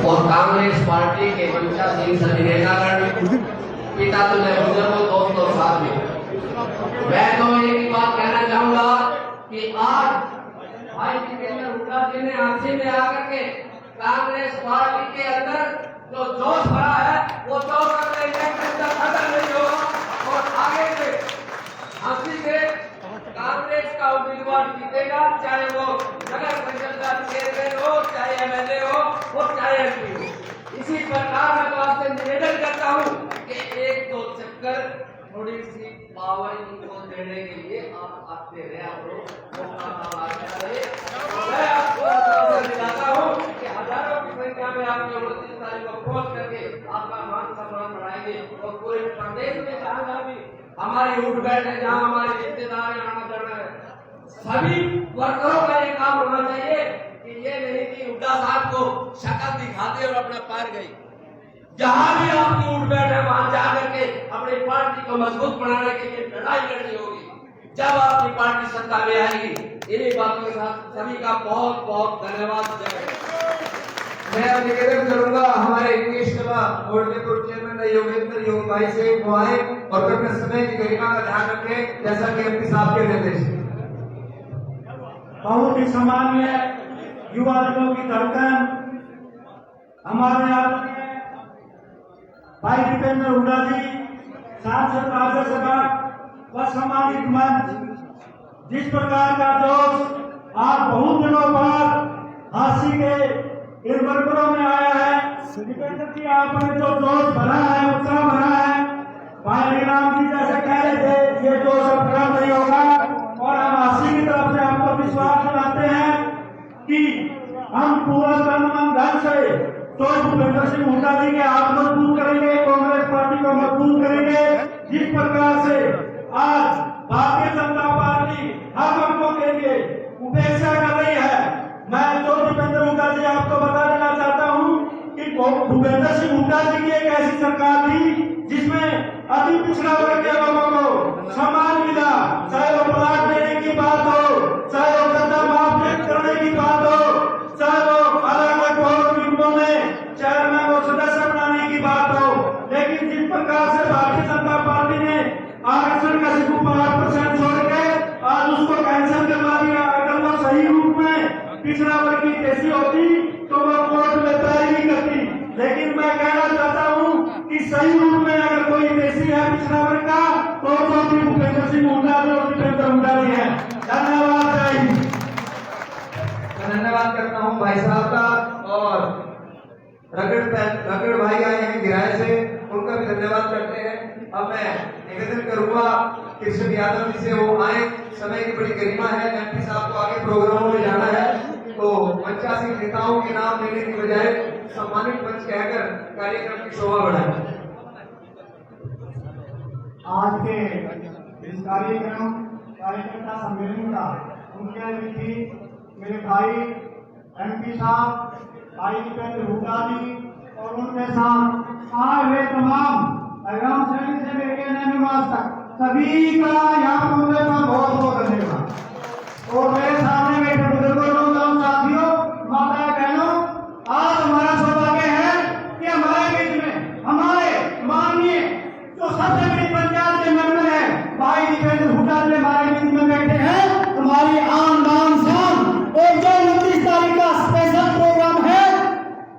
और कांग्रेस पार्टी के 85 सभी नेतागण, पिता तुल्य बुजुर्गों, दोस्तों, साथियों, मैं तो एक ही बात कहना चाहूंगा कि आज भाई जितेंद्र हुड्डा जी ने हाथी में आकर के कांग्रेस पार्टी के अंदर जो जोश भरा है वो जोश अगले इलेक्शन तक खत्म नहीं होगा और आगे से हाथी से कांग्रेस का उम्मीदवार जीतेगा, चाहे वो नगर परिषद का चेयरमैन हो, चाहे एमएलए हो और चाहे एमपी हो। इसी प्रकार मैं तो आपसे निवेदन करता हूँ कि एक दो चक्कर थोड़ी सी पावर इनको देने के लिए आप आते रहे मैं आपको दिलाता हूँ कि हजारों की संख्या में आपने 29 तारीख को पहुंच करके आपका मान सम्मान बढ़ाएंगे और पूरे प्रदेश में जहाँ भी हमारी उठ बैठ है, जहाँ हमारे रिश्तेदार आना जाना है, सभी वर्करों का ये काम होना चाहिए कि ये नहीं कि हुड्डा साहब को शक्ल दिखा दे और अपना पार गई। जहां भी आपकी उठ बैठ है वहां जाकर के अपनी पार्टी को मजबूत बनाने के लिए लड़ाई लड़नी होगी। जब आपकी पार्टी सत्ता में आएगी। इन्हीं बातों के साथ सभी का बहुत बहुत धन्यवाद। मैं अब निवेदन करूंगा हमारे इंग्लिश सभा मोर्चेपुर चेयरमैन योगेंद्र योग भाई से वो आए और अपने समय की गरिमा का ध्यान रखें, जैसा कि एमपी साहब के निर्देश। बहुत ही सामान्य युवा दिलों की धड़कन हमारे यहाँ भाई जितेंद्र हुड्डा जी, सांसद राज्यसभा व सम्मानित मंच, जिस प्रकार का जोश आज बहुत दिनों बाद हांसी के इन वर्करों में आया है। जितेंद्र जी, आपने जो जोश भरा है, उत्साह भरा है, भाई राम जी जैसे कह रहे थे, ये जोश अब खत्म नहीं होगा और हम हांसी की तरफ से आपको विश्वास दिलाते हैं कि हम पूरा तन मन धन से तो भूपेंद्र सिंह हुड्डा जी के हाथ मजबूत करेंगे, कांग्रेस पार्टी को मजबूत करेंगे। जिस प्रकार से आज भारतीय जनता पार्टी हर वर्गों के लिए उपेक्षा कर रही है, मैं तो भूपेंद्र हुड्डा जी आपको बता देना चाहता हूं कि भूपेंद्र सिंह हुड्डा जी की एक ऐसी सरकार थी जिसमें अति पिछड़ा वर्ग के लोगों को सम्मान मिला, चाहे वो प्लाट देने की बात हो, चाहे वो कर्जा माफ करने की बात हो, चाहे वो अलग अलग बहुत विभागों में चेयरमैन और सदस्य बनाने की बात हो। लेकिन जिस प्रकार से भारतीय जनता पार्टी ने आरक्षण का सिर्फ 5% छोड़ के आज उसको कैंसिल करवा दिया। अगर वो सही रूप में पिछड़ा वर्ग की कैसी होती तो वो कोर्ट में तय नहीं करती। लेकिन मैं कहना चाहता हूँ कि सही रूप में अगर कोई देशी है पिछड़ा वर्ग का तो भूपेंद्र सिंह हुड्डा जी और जितेंद्र हुड्डा जी है। धन्यवाद। धन्यवाद करता हूं भाई साहब का और रगड़ भाई आए हैं गिराए से, उनका भी धन्यवाद करते हैं। अब मैं निवेदन करूंगा कृष्ण यादव जी से वो आए, समय की बड़ी गरिमा है, एमपी साहब को आगे प्रोग्रामों में जाना है तो 85 नेताओं के नाम लेने की बजाय सम्मानित मंच कहकर कार्यक्रम की शोभा बढ़ाए। आज के इस कार्यकर्ता सम्मेलन का मुख्य अतिथि मेरे भाई एमपी साहब भाई जितेंद्र हुड्डा जी और उनके साथ आए हुए तमाम अगम श्रेणी से लेकर निवास तक सभी का यहाँ पहुंचने पर बहुत बहुत धन्यवाद। और मेरे सामने बैठे बुजुर्गों, साथियों, माता बहनों, आज हमारा सौभाग्य है कि हमारे बीच में हमारे माननीय जो सबसे बड़ी पंचायत के मेंबर है भाई जितेंद्र हुड्डा जी हमारे बीच में बैठे हैं। हमारी आन बान शान और जो 29 तारीख का स्पेशल प्रोग्राम है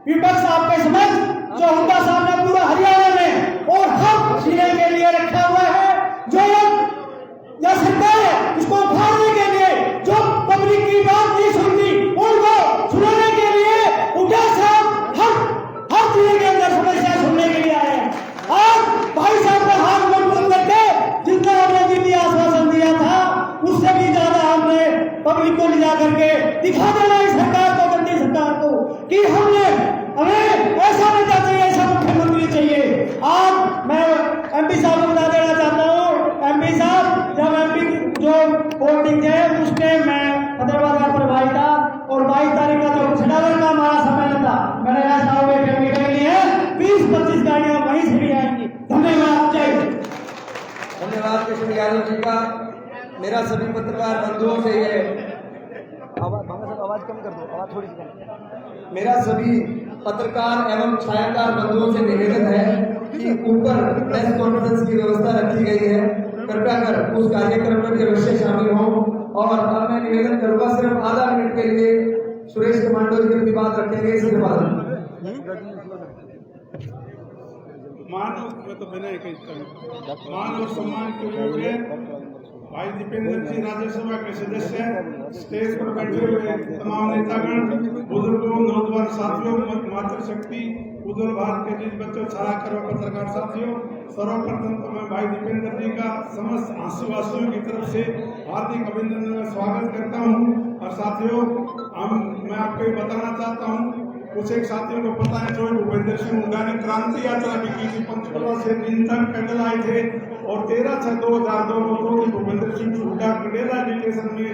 विपक्ष आपके समझ जो हुड्डा साहब ने पूरा हरियाणा में और हर जिले के लिए रखा हुआ है, जो या सरकार है उसको उखाड़ने के लिए जो पब्लिक की बात नहीं सुनती उनको सुनाने के लिए हुड्डा साहब हर जिले के अंदर समस्या सुनने के लिए आए हैं। आज भाई साहब को हाथ मजबूत करके जितना हमने दिल्ली आश्वासन दिया था उससे भी ज्यादा हमने पब्लिक को ले जा करके दिखा देना इस सरकार को, गंदी सरकार को, कि हमें ऐसा नेता चाहिए, ऐसा मुख्यमंत्री चाहिए। आज मैं एमपी साहब को बता देना चाहता हूँ, एमपी साहब जब एमपी जो वोटिंग है उस टाइम मैं फतेहाबाद का प्रभारी था और 22 तारीख का जो पिछड़ा वर्ग का हमारा सम्मेलन था, मैंने ऐसा हुए मीटिंग के लिए 20-25 गाड़ियां वहीं से भी आएंगी। धन्यवाद। जय हिंद। धन्यवाद कृष्ण यादव जी का। मेरा सभी पत्रकार बंधुओं से ये आवाज कम कर दो, आवाज थोड़ी सी कम। मेरा सभी पत्रकार एवं छायाकार बंधुओं से निवेदन है कि ऊपर प्रेस कॉन्फ्रेंस की व्यवस्था रखी गई है, कृपया कर उस कार्यक्रम में अवश्य शामिल हों। और अब मैं निवेदन करूंगा सिर्फ आधा मिनट के लिए सुरेश कमांडो जी अपनी बात रखेंगे। इसके बाद मान और सम्मान के लिए भाई दीपेंद्र जी राज्यसभा के सदस्य, स्टेज पर बैठे हुए तमाम नेतागण, बुजुर्गों, नौजवान साथियों, मातृशक्ति, उज्जवल भारत के जिन बच्चों, छायाकार व पत्रकार साथियों, सर्वप्रथम तो मैं भाई दीपेंद्र जी का समस्त आंसूवासियों की तरफ से हार्दिक अभिनंदन में स्वागत करता हूं। और साथियों, मैं आपको ये बताना चाहता हूं, कुछ एक साथियों को पता है, जो भूपेंद्र सिंह हुड्डा ने क्रांति यात्रा भी की थी, पंचकुला से दिन तक पैदल आए थे और 13/6/2002 को भूपेंद्र सिंह हुड्डा कंडेला एजुकेशन में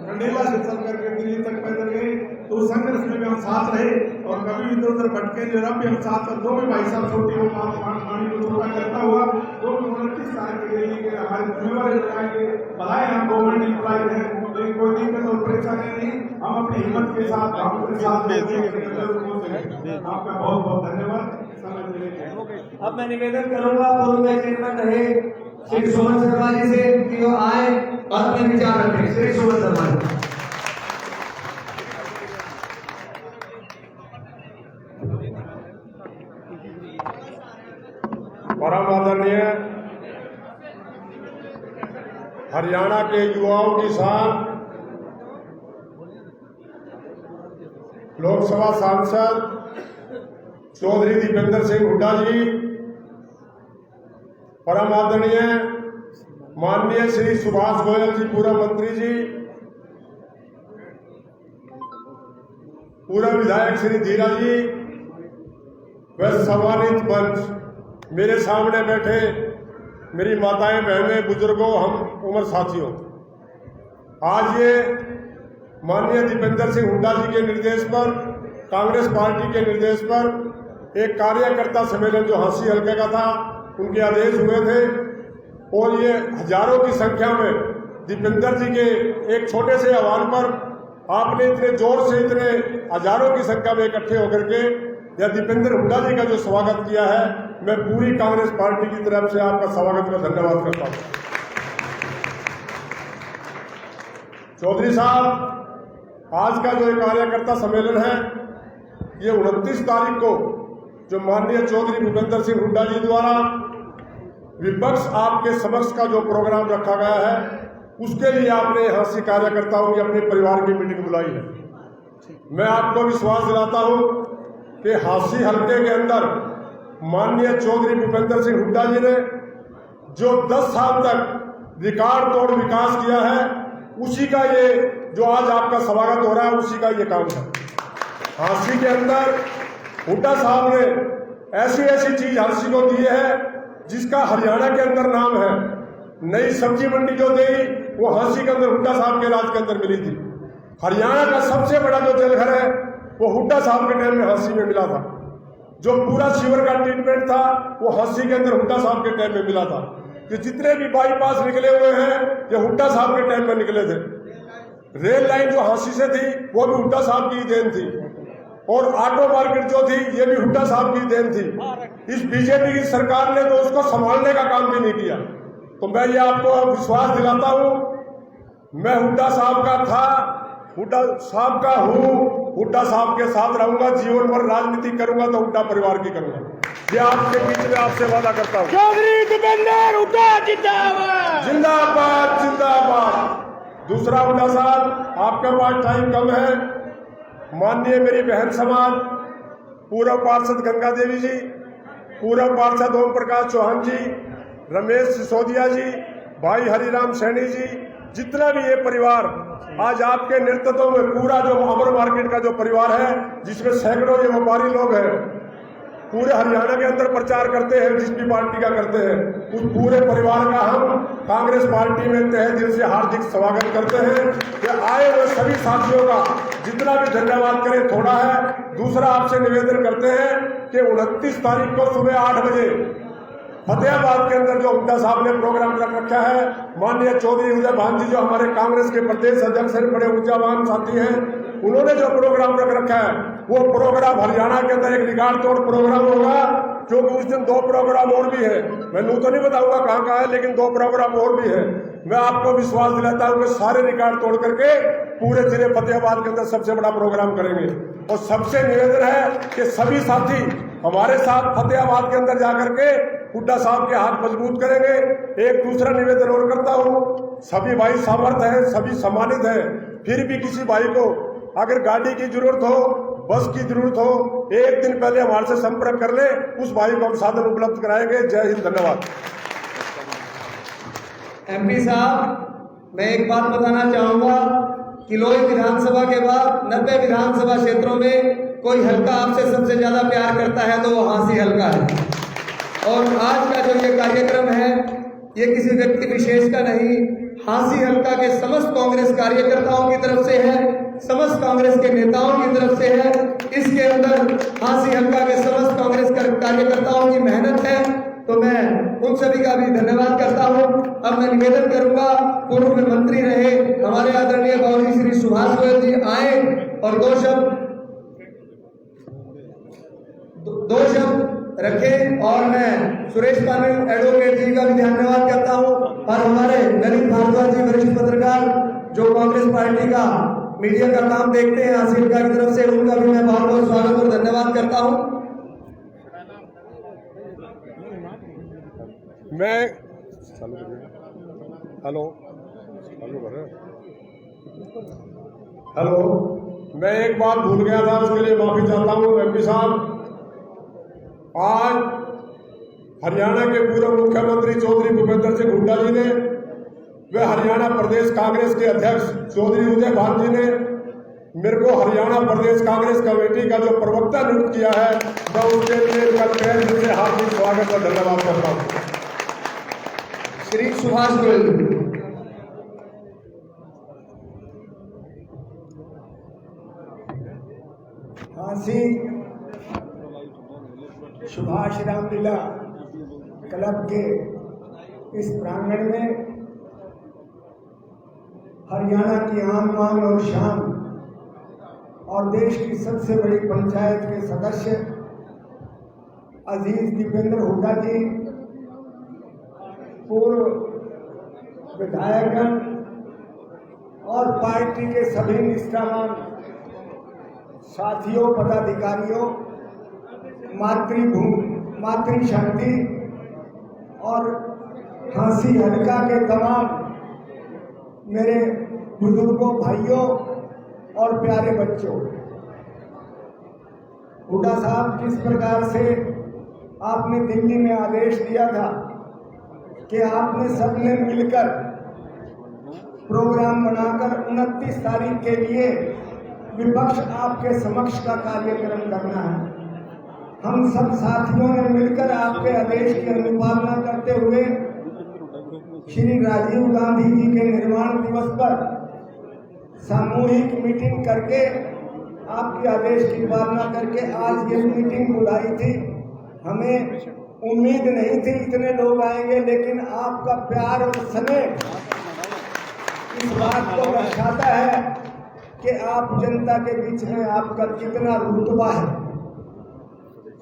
कंडेला से चल करके दिल्ली तक पैदल गए। तो उस संघर्ष में भी हम साथ रहे और कभी इधर उधर भटके नहीं, अब भी हम साथ। और जो भी भाई साहब छोटी हो पानी को पूरा करता हुआ जो भी 29 तारीख के लिए हमारे जिम्मेवारी लगाएंगे, भलाई हम गवर्नमेंट एम्प्लॉय हैं, लेकिन कोई दिक्कत और परेशानी नहीं, हम अपनी हिम्मत के साथ आपके साथ आपका बहुत बहुत धन्यवाद। अब मैं निवेदन करूंगा पूर्व में चेयरमैन रहे श्री सुमन शर्मा जी से कि वो आए और अपने विचार रखें। श्री सुमन शर्मा जी। परम आदरणीय हरियाणा के युवाओं की शान, लोकसभा सांसद चौधरी दीपेंद्र सिंह हुड्डा जी, परम आदरणीय माननीय श्री सुभाष गोयल जी पूर्व मंत्री जी, पूर्व विधायक श्री धीरा जी व सम्मानित मंच, मेरे सामने बैठे मेरी माताएं, बहनें, बुजुर्गों, हम उम्र साथियों, आज ये माननीय दीपेंद्र सिंह हुड्डा जी के निर्देश पर, कांग्रेस पार्टी के निर्देश पर एक कार्यकर्ता सम्मेलन जो हांसी हल्के का था, उनके आदेश हुए थे और ये हजारों की संख्या में दीपेंद्र जी के एक छोटे से आह्वान पर आपने इतने जोर से, इतने हजारों की संख्या में इकट्ठे होकर के या दीपेंद्र हुड्डा जी का जो स्वागत किया है, मैं पूरी कांग्रेस पार्टी की तरफ से आपका स्वागत का धन्यवाद करता हूं। चौधरी साहब, आज का जो कार्यकर्ता सम्मेलन है, ये 29 तारीख को जो माननीय चौधरी भूपेंद्र सिंह हुड्डा जी द्वारा विपक्ष आपके समक्ष का जो प्रोग्राम रखा गया है, उसके लिए आपने यहाँ से कार्यकर्ताओं की अपने परिवार की मीटिंग बुलाई है। मैं आपको विश्वास दिलाता हूं कि हांसी हल्के के अंदर माननीय चौधरी भूपेंद्र सिंह हुड्डा जी ने जो 10 साल तक रिकॉर्ड तोड़ विकास किया है, उसी का ये जो आज आपका स्वागत हो रहा है, उसी का ये काम है। हांसी के अंदर हुड्डा साहब ने ऐसी ऐसी चीज हांसी को दी है जिसका हरियाणा के अंदर नाम है। नई सब्जी मंडी जो दी, वो हांसी के अंदर हुड्डा साहब के राज के अंदर मिली थी। हरियाणा का सबसे बड़ा जो जलघर है, वो हुड्डा साहब के टाइम में हांसी में मिला था। जो पूरा सीवर का ट्रीटमेंट था, वो हांसी के अंदर हुड्डा साहब के टाइम में मिला था। कि जितने भी बाईपास निकले हुए हैं, ये हुड्डा साहब के टाइम में निकले थे। रेल लाइन जो हांसी से थी, वो भी हुड्डा साहब की देन थी। और ऑटो मार्केट जो थी, ये भी हुड्डा साहब की देन थी। इस बीजेपी की सरकार ने तो उसको संभालने का काम भी नहीं किया। तो मैं ये आपको विश्वास दिलाता हूं, मैं हुड्डा साहब का था, हुड्डा साहब का हूं, हुड्डा साहब के साथ रहूंगा, जीवन भर राजनीति करूंगा तो हुड्डा परिवार की करूंगा। ये आपके बीच में आपसे वादा करता हूं। चौधरी दीपेंद्र हुड्डा जिंदाबाद, जिंदाबाद, जिंदाबाद। दूसरा, हुड्डा साहब, आपके पास टाइम कम है। माननीय मेरी बहन समाज, पूर्व पार्षद गंगा देवी जी, पूर्व पार्षद ओम प्रकाश चौहान जी, रमेश सिसोदिया जी, भाई हरिराम सैनी जी, जितना भी ये परिवार आज आपके नेतृत्व में, पूरा जो अमर मार्केट का जो परिवार है, जिसमें सैकड़ों ये व्यापारी लोग हैं, पूरे हरियाणा के अंदर प्रचार करते हैं, जिस भी पार्टी का करते हैं, उस पूरे परिवार का हम कांग्रेस पार्टी में तहे दिल से हार्दिक स्वागत करते हैं। कि आए हुए सभी साथियों का जितना भी धन्यवाद करें थोड़ा है। दूसरा, आपसे निवेदन करते हैं कि 29 तारीख को सुबह 8 बजे फतेहाबाद के अंदर जो हुड्डा साहब ने प्रोग्राम रख रखा है, माननीय चौधरी उदय भान जी जो हमारे कांग्रेस के प्रदेश अध्यक्ष हैं, बड़े ऊर्जावान साथी हैं, उन्होंने जो प्रोग्राम रख रखा है, वो प्रोग्राम हरियाणा के अंदर एक रिकॉर्ड तोड़ प्रोग्राम होगा, क्योंकि उस दिन 2 प्रोग्राम और भी है। मैं यूं तो नहीं बताऊंगा कहाँ कहाँ है, लेकिन 2 प्रोग्राम और भी है। मैं आपको विश्वास दिलाता हूं कि सारे रिकॉर्ड तोड़ करके पूरे जिले फतेहाबाद के अंदर सबसे बड़ा प्रोग्राम करेंगे। और सबसे निवेदन है कि सभी साथी हमारे साथ फतेहाबाद के अंदर जाकर के हुड्डा साहब के हाथ मजबूत करेंगे। एक दूसरा निवेदन और करता हूं, सभी भाई सामर्थ्य हैं, सभी सम्मानित हैं, फिर भी किसी भाई को अगर गाड़ी की जरूरत हो, बस की जरूरत हो, एक दिन पहले हमारे से संपर्क कर ले, उस भाई को हम साधन उपलब्ध कराएंगे। जय हिंद, धन्यवाद। एमपी साहब, मैं एक बात बताना चाहूंगा कि लोही विधानसभा के बाद 90 विधानसभा क्षेत्रों में कोई हल्का आपसे सबसे ज्यादा प्यार करता है तो वो हांसी हल्का है। और आज का जो ये कार्यक्रम है ये किसी व्यक्ति विशेष का नहीं, हांसी हल्का के समस्त कांग्रेस कार्यकर्ताओं की तरफ से है, समस्त कांग्रेस के नेताओं की तरफ से है। इसके अंदर हांसी हल्का के समस्त कांग्रेस कार्यकर्ताओं की मेहनत है, तो मैं उन सभी का भी धन्यवाद करता हूं। अब मैं निवेदन करूंगा, पूर्व में मंत्री रहे हमारे आदरणीय बाबूजी श्री सुभाष गोयल जी आए और दो शब्द रखें। और मैं सुरेश पाटिल एडवोकेट जी का भी धन्यवाद करता हूं, और हमारे ललित भारद्वाज जी वरिष्ठ पत्रकार जो कांग्रेस पार्टी का मीडिया का काम देखते हैं हांसी हल्का की तरफ से, उनका भी मैं बहुत बहुत स्वागत और धन्यवाद करता हूं। मैं हेलो, मैं एक बात भूल गया था, उसके लिए माफी चाहता हूं। एमपी साहब, आज हरियाणा के पूर्व मुख्यमंत्री चौधरी भूपेंद्र सिंह हुड्डा जी ने, वे हरियाणा प्रदेश कांग्रेस के अध्यक्ष चौधरी उदय भान जी ने मेरे को हरियाणा प्रदेश कांग्रेस कमेटी का जो प्रवक्ता नियुक्त किया है, मैं उसके लिए उनका तहे दिल से हार्दिक स्वागत और धन्यवाद करता हूँ। श्री सुभाष गोयल। हांसी सुभाष रामलीला क्लब के इस प्रांगण में हरियाणा की आन बान और शान और देश की सबसे बड़ी पंचायत के सदस्य अजीज दीपेंद्र हुड्डा जी, पूर्व विधायकगण और पार्टी के सभी निष्ठावान साथियों, पदाधिकारियों, मातृशक्ति और हांसी हल्का के तमाम मेरे बुजुर्गों, भाइयों और प्यारे बच्चों, हुड्डा साहब, जिस प्रकार से आपने दिल्ली में आदेश दिया था कि आपने सबने मिलकर प्रोग्राम बनाकर 29 तारीख के लिए विपक्ष आपके समक्ष का कार्यक्रम करना है, हम सब साथियों ने मिलकर आपके आदेश की अनुपालना करते हुए श्री राजीव गांधी जी के निर्माण दिवस पर सामूहिक मीटिंग करके आपके आदेश की पालना करके आज ये मीटिंग बुलाई थी। हमें उम्मीद नहीं थी इतने लोग आएंगे, लेकिन आपका प्यार और स्नेह इस बात को दर्शाता है कि आप जनता के बीच में आपका कितना रुतबा है।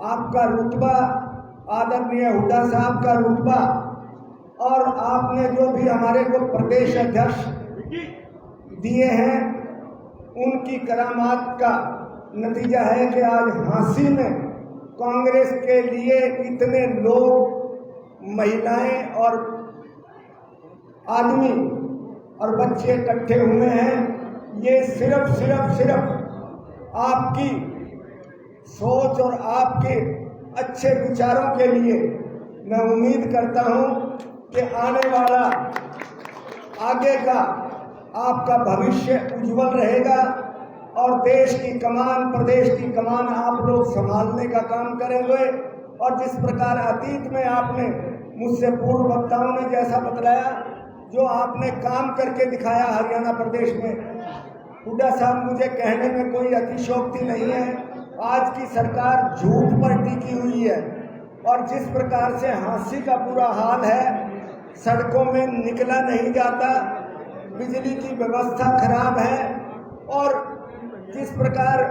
आपका रुतबा, आदरणीय हुड्डा साहब का रुतबा, और आपने जो भी हमारे को प्रदेश अध्यक्ष दिए हैं, उनकी करामात का नतीजा है कि आज हांसी में कांग्रेस के लिए इतने लोग, महिलाएं और आदमी और बच्चे इकट्ठे हुए हैं। ये सिर्फ आपकी सोच और आपके अच्छे विचारों के लिए मैं उम्मीद करता हूं कि आने वाला आगे का आपका भविष्य उज्जवल रहेगा और देश की कमान, प्रदेश की कमान आप लोग संभालने का काम करेंगे। और जिस प्रकार अतीत में आपने मुझसे पूर्व वक्ताओं ने जैसा बतलाया, जो आपने काम करके दिखाया हरियाणा प्रदेश में, हुड्डा साहब, मुझे कहने में कोई अतिशयोक्ति नहीं है। आज की सरकार झूठ पर टिकी हुई है और जिस प्रकार से हांसी का बुरा हाल है, सड़कों में निकला नहीं जाता, बिजली की व्यवस्था खराब है और जिस प्रकार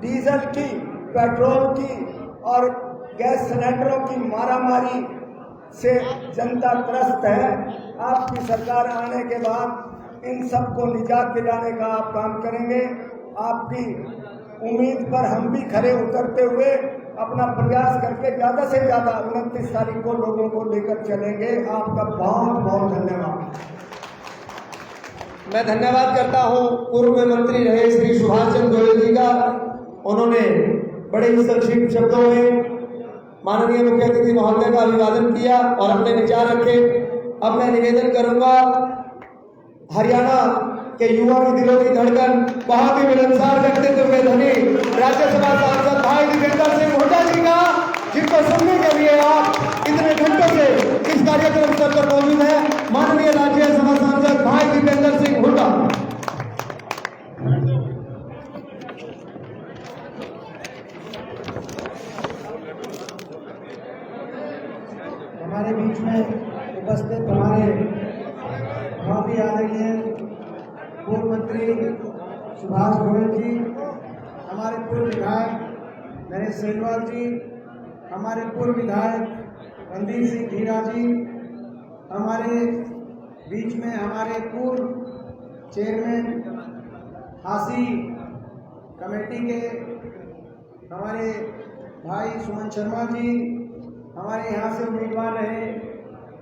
डीजल की, पेट्रोल की और गैस सिलेंडरों की मारामारी से जनता त्रस्त है। आपकी सरकार आने के बाद इन सबको निजात दिलाने का आप काम करेंगे। आपकी उम्मीद पर हम भी खरे उतरते हुए अपना प्रयास करके ज़्यादा से ज़्यादा 29 तारीख को लोगों को लेकर चलेंगे। आपका बहुत बहुत धन्यवाद। मैं धन्यवाद करता हूं पूर्व मंत्री रहे श्री सुभाष चंद्र गोयल जी का। उन्होंने बड़े ही संक्षिप्त शब्दों में माननीय मुख्य अतिथि महोदय का अभिवादन किया और अपने विचार रखे। अब मैं निवेदन करूंगा हरियाणा के युवा के दिलों की धड़कन, बहुत ही मिलनसार व्यक्तित्व में धनी राज्यसभा सांसद भाई दीपेंद्र सिंह हुड्डा जी का, जिनको सुनने के लिए आप इतने घंटों से इस कार्यक्रम स्थल पर मौजूद है। माननीय राज्यसभा सांसद भाई दीपेंद्र सिंह हुड्डा। हमारे बीच में उपस्थित हमारे बहुत ही आदरणीय पूर्व मंत्री सुभाष गोयल जी, हमारे पूर्व विधायक नरेश सेलवाल जी, हमारे पूर्व विधायक रणदीप सिंह धीरा जी, हमारे बीच में हमारे पूर्व चेयरमैन हासी कमेटी के हमारे भाई सुमन शर्मा जी, हमारे यहाँ से उम्मीदवार रहे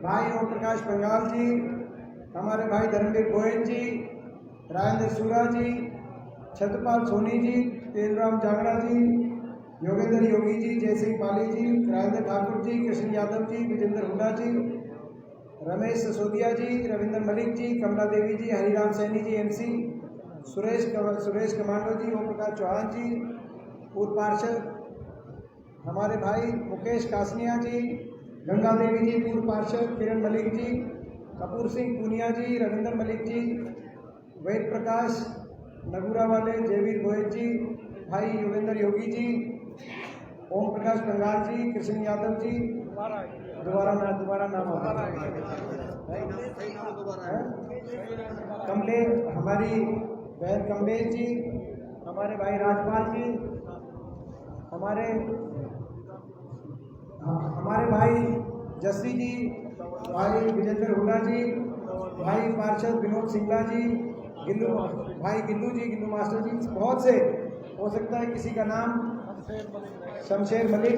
भाई ओम प्रकाश बंगाल जी, हमारे भाई धर्मवीर गोयल जी, राजेंद्र सूरा जी, छत्रपाल सोनी जी, तेलराम जागड़ा जी, योगेंद्र योगी जी, जय सिंह पाली जी, राजेंद्र ठाकुर जी, कृष्ण यादव जी, विजेंद्र हुड्डा जी, रमेश ससोदिया जी, रविंद्र मलिक जी, कमला देवी जी, हरिराम सैनी जी एमसी, सुरेश कमांडो जी, ओम प्रकाश चौहान जी, पूर्व पार्षद हमारे भाई मुकेश कासनिया जी, गंगा देवी जी, पूर्व पार्षद किरण मलिक जी, कपूर सिंह पूनिया जी, रविंद्र मलिक जी, वेद प्रकाश नगूरा वाले, जयवीर गोयल जी, भाई योगेंद्र योगी जी, ओम प्रकाश बंगाल जी, कृष्ण यादव जी, दोबारा नाम कमले, हमारी बहन कमलेश जी, हमारे भाई राजपाल जी, हमारे भाई जस्सी जी, भाई विजेंद्र हुड्डा जी, भाई पार्षद विनोद सिंगला जी, गिल्लू जी, गिल्लू मास्टर जी, बहुत से, हो सकता है किसी का नाम शमशेर मलिक,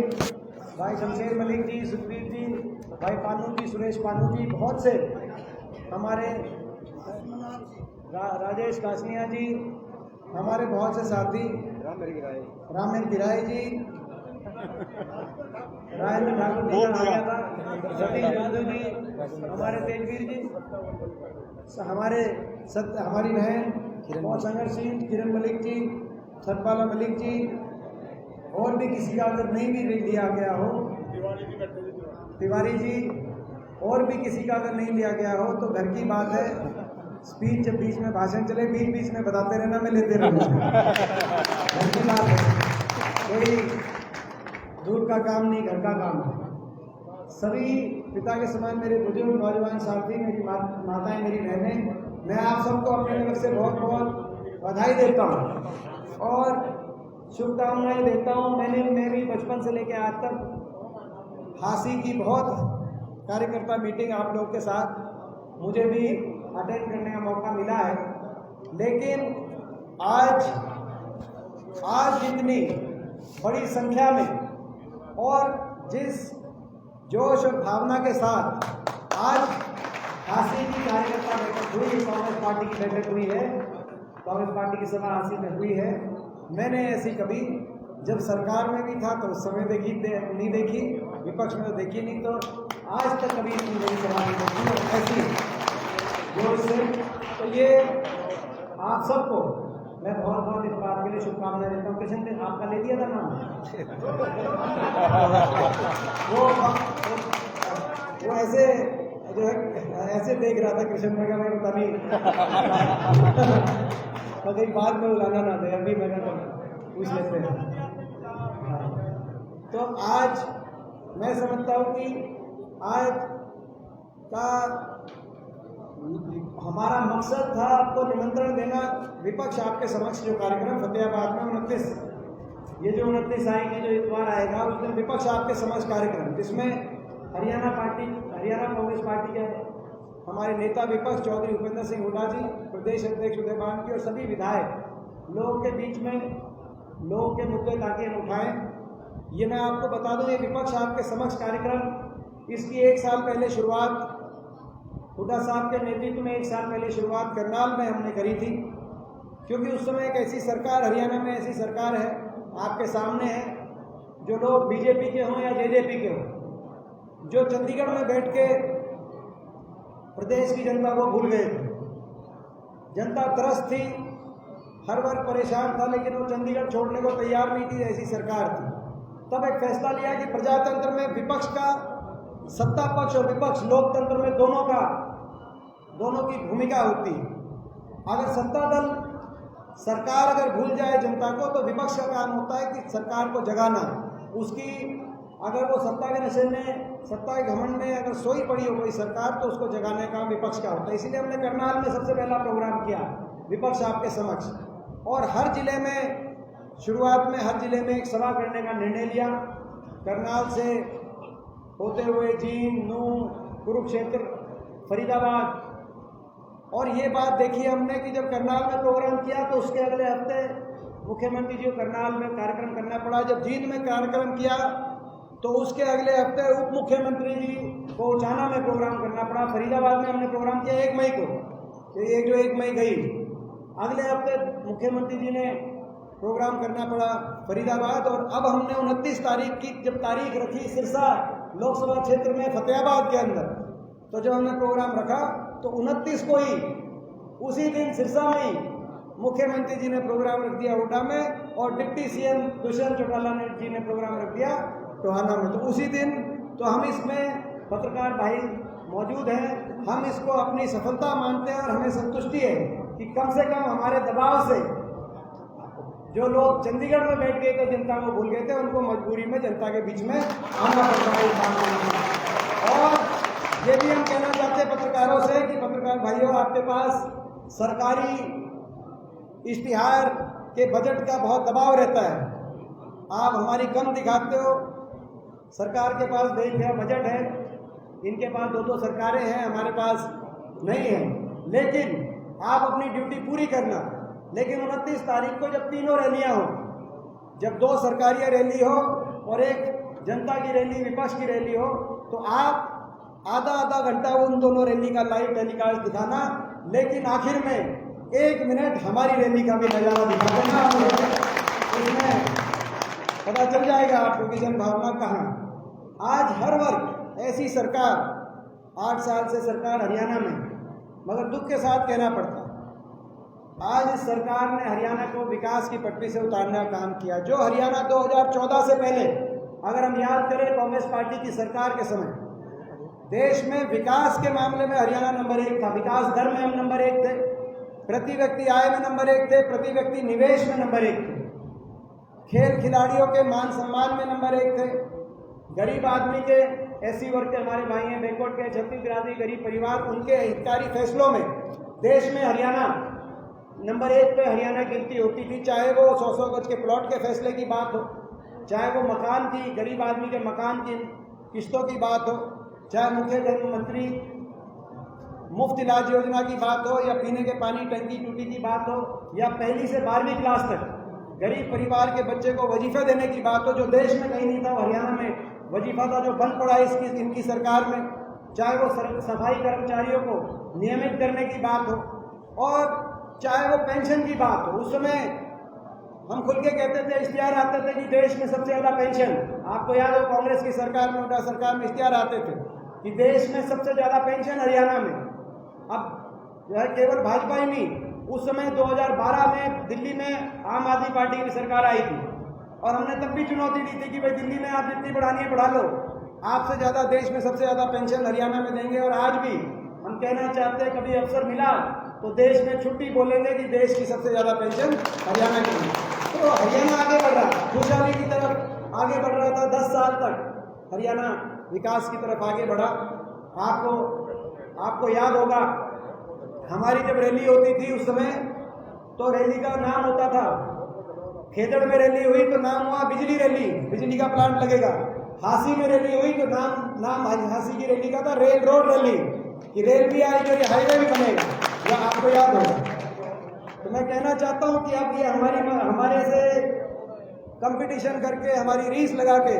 भाई शमशेर मलिक जी, सुखबीर जी, भाई पानू जी, सुरेश पानू जी, बहुत से हमारे राजेश कासनिया जी, हमारे बहुत से साथी रामेर गिराई जी, राजेंद्र ठाकुर जी का आ गया था, सतीश यादव जी, हमारे तेजवीर जी, हमारी बहन और संघर्षशील किरण मलिक जी, सतपाला मलिक जी, और भी किसी का अगर नहीं भी लिया गया हो, तिवारी जी, और भी किसी का अगर नहीं लिया गया हो तो घर की बात है। स्पीच जब बीच में भाषण चले बीच में बताते रहना, मैं लेते रहूँगा। घर की बात है, कोई दूर का काम नहीं, घर का काम है। सभी पिता के समान मेरे बुजुर्ग नौजवान साथी, मेरी माताएं, मेरी बहनें, मैं आप सबको अपनी तरफ से बहुत बहुत बधाई देता हूँ और शुभकामनाएं देता हूँ। मैं भी बचपन से लेकर आज तक हासी की बहुत कार्यकर्ता मीटिंग आप लोग के साथ मुझे भी अटेंड करने का मौका मिला है, लेकिन आज जितनी बड़ी संख्या में और जिस जोश और भावना के साथ आज हासी की कार्यकर्ता बैठक हुई, कांग्रेस पार्टी की बैठक हुई है, कांग्रेस पार्टी की सभा हासी में हुई है, मैंने ऐसी कभी जब सरकार में भी था तो उस समय नहीं देखी, विपक्ष में तो देखी नहीं, तो आज तक कभी इतनी बड़ी सभा नहीं देखी ऐसी जोर से। तो ये आप सबको मैं बहुत बहुत इस बात के लिए शुभकामनाएं देता हूँ। कृष्ण ने आपका ले दिया था नाम वो ऐसे जो है ऐसे देख रहा था कृष्ण में का, मैं पता नहीं कहीं बाद में बुलाना ना दे, अभी मैंने पूछ लेते हैं। तो आज मैं समझता हूँ कि आज का हमारा मकसद था आपको निमंत्रण देना, विपक्ष आपके समक्ष जो कार्यक्रम फतेहाबाद में 29 ये जो 29 तारीख के जो इतवार आएगा उस दिन विपक्ष आपके समक्ष कार्यक्रम, जिसमें हरियाणा कांग्रेस पार्टी के हमारे नेता विपक्ष चौधरी भूपेंद्र सिंह हुड्डा जी, प्रदेश अध्यक्ष उदय भानकी और सभी विधायक लोगों के बीच में लोगों के मुद्दे ताकि हम उठाएं। ये मैं आपको बता दूं, ये विपक्ष आपके समक्ष कार्यक्रम, इसकी 1 साल पहले शुरुआत हुड्डा साहब के नेतृत्व में 1 साल पहले शुरुआत करनाल में हमने करी थी, क्योंकि उस समय एक ऐसी सरकार, हरियाणा में ऐसी सरकार है आपके सामने है, जो लोग बीजेपी के हों या जेजेपी के हों, जो चंडीगढ़ में बैठ के प्रदेश की जनता को भूल गए थे। जनता त्रस्त थी, हर वर्ग परेशान था, लेकिन वो चंडीगढ़ छोड़ने को तैयार नहीं थी, ऐसी सरकार थी। तब एक फैसला लिया कि प्रजातंत्र में विपक्ष का, सत्ता पक्ष और विपक्ष, लोकतंत्र में दोनों की भूमिका होती है। अगर सत्ता दल, सरकार अगर भूल जाए जनता को, तो विपक्ष का काम होता है कि सरकार को जगाना, उसकी अगर वो सत्ता के नशे में, सत्ता के घमंड में अगर सोई पड़ी हो कोई सरकार, तो उसको जगाने का विपक्ष का होता है। इसीलिए हमने करनाल में सबसे पहला प्रोग्राम किया विपक्ष आपके समक्ष, और हर जिले में, शुरुआत में हर जिले में एक सभा करने का निर्णय लिया। करनाल से होते हुए जींद, नूंह, कुरुक्षेत्र, फरीदाबाद। और ये बात देखी हमने कि जब करनाल में प्रोग्राम किया तो उसके अगले हफ्ते मुख्यमंत्री जी को करनाल में कार्यक्रम करना पड़ा। जब जींद में कार्यक्रम किया तो उसके अगले हफ्ते उप मुख्यमंत्री जी को उचाना में प्रोग्राम करना पड़ा। फरीदाबाद में हमने प्रोग्राम किया 1 मई को, ये जो 1 मई गई, अगले हफ्ते मुख्यमंत्री जी ने प्रोग्राम करना पड़ा फरीदाबाद। और अब हमने 29 तारीख की जब तारीख रखी सिरसा लोकसभा क्षेत्र में फतेहाबाद के अंदर, तो जब हमने प्रोग्राम रखा तो 29 को ही, उसी दिन सिरसा में ही मुख्यमंत्री जी ने प्रोग्राम रख दिया हुड्डा में, और डिप्टी सीएम दुष्यंत चौटाला जी ने प्रोग्राम रख दिया टोहाना में। तो उसी दिन, तो हम इसमें पत्रकार भाई मौजूद हैं, हम इसको अपनी सफलता मानते हैं और हमें संतुष्टि है कि कम से कम हमारे दबाव से जो लोग चंडीगढ़ में बैठ गए थे, जनता को भूल गए थे, उनको मजबूरी में जनता के बीच में आना पड़ता है। और ये भी हम कहना चाहते हैं पत्रकारों से कि पत्रकार भाइयों, आपके पास सरकारी इश्तिहार के बजट का बहुत दबाव रहता है, आप हमारी कम दिखाते हो। सरकार के पास बेहद बजट है, इनके पास 2 सरकारें हैं, हमारे पास नहीं है, लेकिन आप अपनी ड्यूटी पूरी करना। लेकिन 29 तारीख को जब तीनों रैलियां हो, जब 2 सरकारी रैली हो और एक जनता की रैली, विपक्ष की रैली हो, तो आप आधा घंटा उन दोनों रैली का लाइव टेलीकास्ट दिखाना, लेकिन आखिर में 1 मिनट हमारी रैली का भी नजारा दिखा देना। इसमें पता चल जाएगा आपको कि जन भावना कहाँ। आज हर वर्ग, ऐसी सरकार, 8 साल से सरकार हरियाणा में, मगर दुख के साथ कहना पड़ता है, आज इस सरकार ने हरियाणा को विकास की पटरी से उतारने का काम किया। जो हरियाणा 2014 से पहले, अगर हम याद करें कांग्रेस पार्टी की सरकार के समय, देश में विकास के मामले में हरियाणा नंबर 1 था। विकास दर में हम नंबर 1 थे, प्रति व्यक्ति आय में नंबर 1 थे, प्रति व्यक्ति निवेश में नंबर 1 थे, खेल खिलाड़ियों के मान सम्मान में नंबर 1 थे, गरीब आदमी के, एससी वर्ग के हमारे भाई हैं, बैकवर्ड के, छत्तीस बिरादरी, गरीब परिवार, उनके हितकारी फैसलों में देश में हरियाणा नंबर 1 पे हरियाणा गिनती होती थी। चाहे वो 100-100 गज के प्लॉट के फैसले की बात हो, चाहे वो मकान की, गरीब आदमी के मकान की किस्तों की बात हो, चाहे मुख्यमंत्री मुफ्त इलाज योजना की बात हो, या पीने के पानी टंकी टूटी की बात हो, या 1ली से 12वीं क्लास तक गरीब परिवार के बच्चे को वजीफा देने की बात हो, जो देश में कहीं नहीं था, हरियाणा में वजीफा था, जो बंद पड़ा इनकी सरकार में। चाहे वो सफाई कर्मचारियों को नियमित करने की बात हो, और चाहे वो पेंशन की बात हो। उस समय हम खुल के कहते थे, इश्तिहार आते थे कि देश में सबसे ज़्यादा पेंशन, आपको याद हो कांग्रेस की सरकार में, उनका सरकार में इश्तिहार आते थे कि देश में सबसे ज़्यादा पेंशन हरियाणा में। अब जो है केवल भाजपा ही नहीं, उस समय 2012 में दिल्ली में आम आदमी पार्टी की सरकार आई थी, और हमने तब भी चुनौती दी थी कि भाई दिल्ली में आप जितनी बढ़ानी है बढ़ा लो, आपसे ज़्यादा देश में सबसे ज़्यादा पेंशन हरियाणा में देंगे। और आज भी हम कहना चाहते हैं, कभी अवसर मिला तो देश में छुट्टी बोलेंगे कि देश की सबसे ज़्यादा पेंशन हरियाणा की है। तो हरियाणा आगे बढ़ रहा, खुशहाली की तरफ आगे बढ़ रहा था। 10 साल तक हरियाणा विकास की तरफ आगे बढ़ा। आपको याद होगा, हमारी जब रैली होती थी उस समय, तो रैली का नाम होता था खेतड़ में रैली हुई तो नाम हुआ बिजली रैली, बिजली का प्लांट लगेगा। हांसी में रैली हुई तो नाम हांसी की रैली का था रेल रोड रैली, कि रेल भी आएगी और हाईवे भी बनेगा, यह आपको याद होगा। तो मैं कहना चाहता हूं कि अब ये हमारे से कंपटीशन करके, हमारी रीस लगा के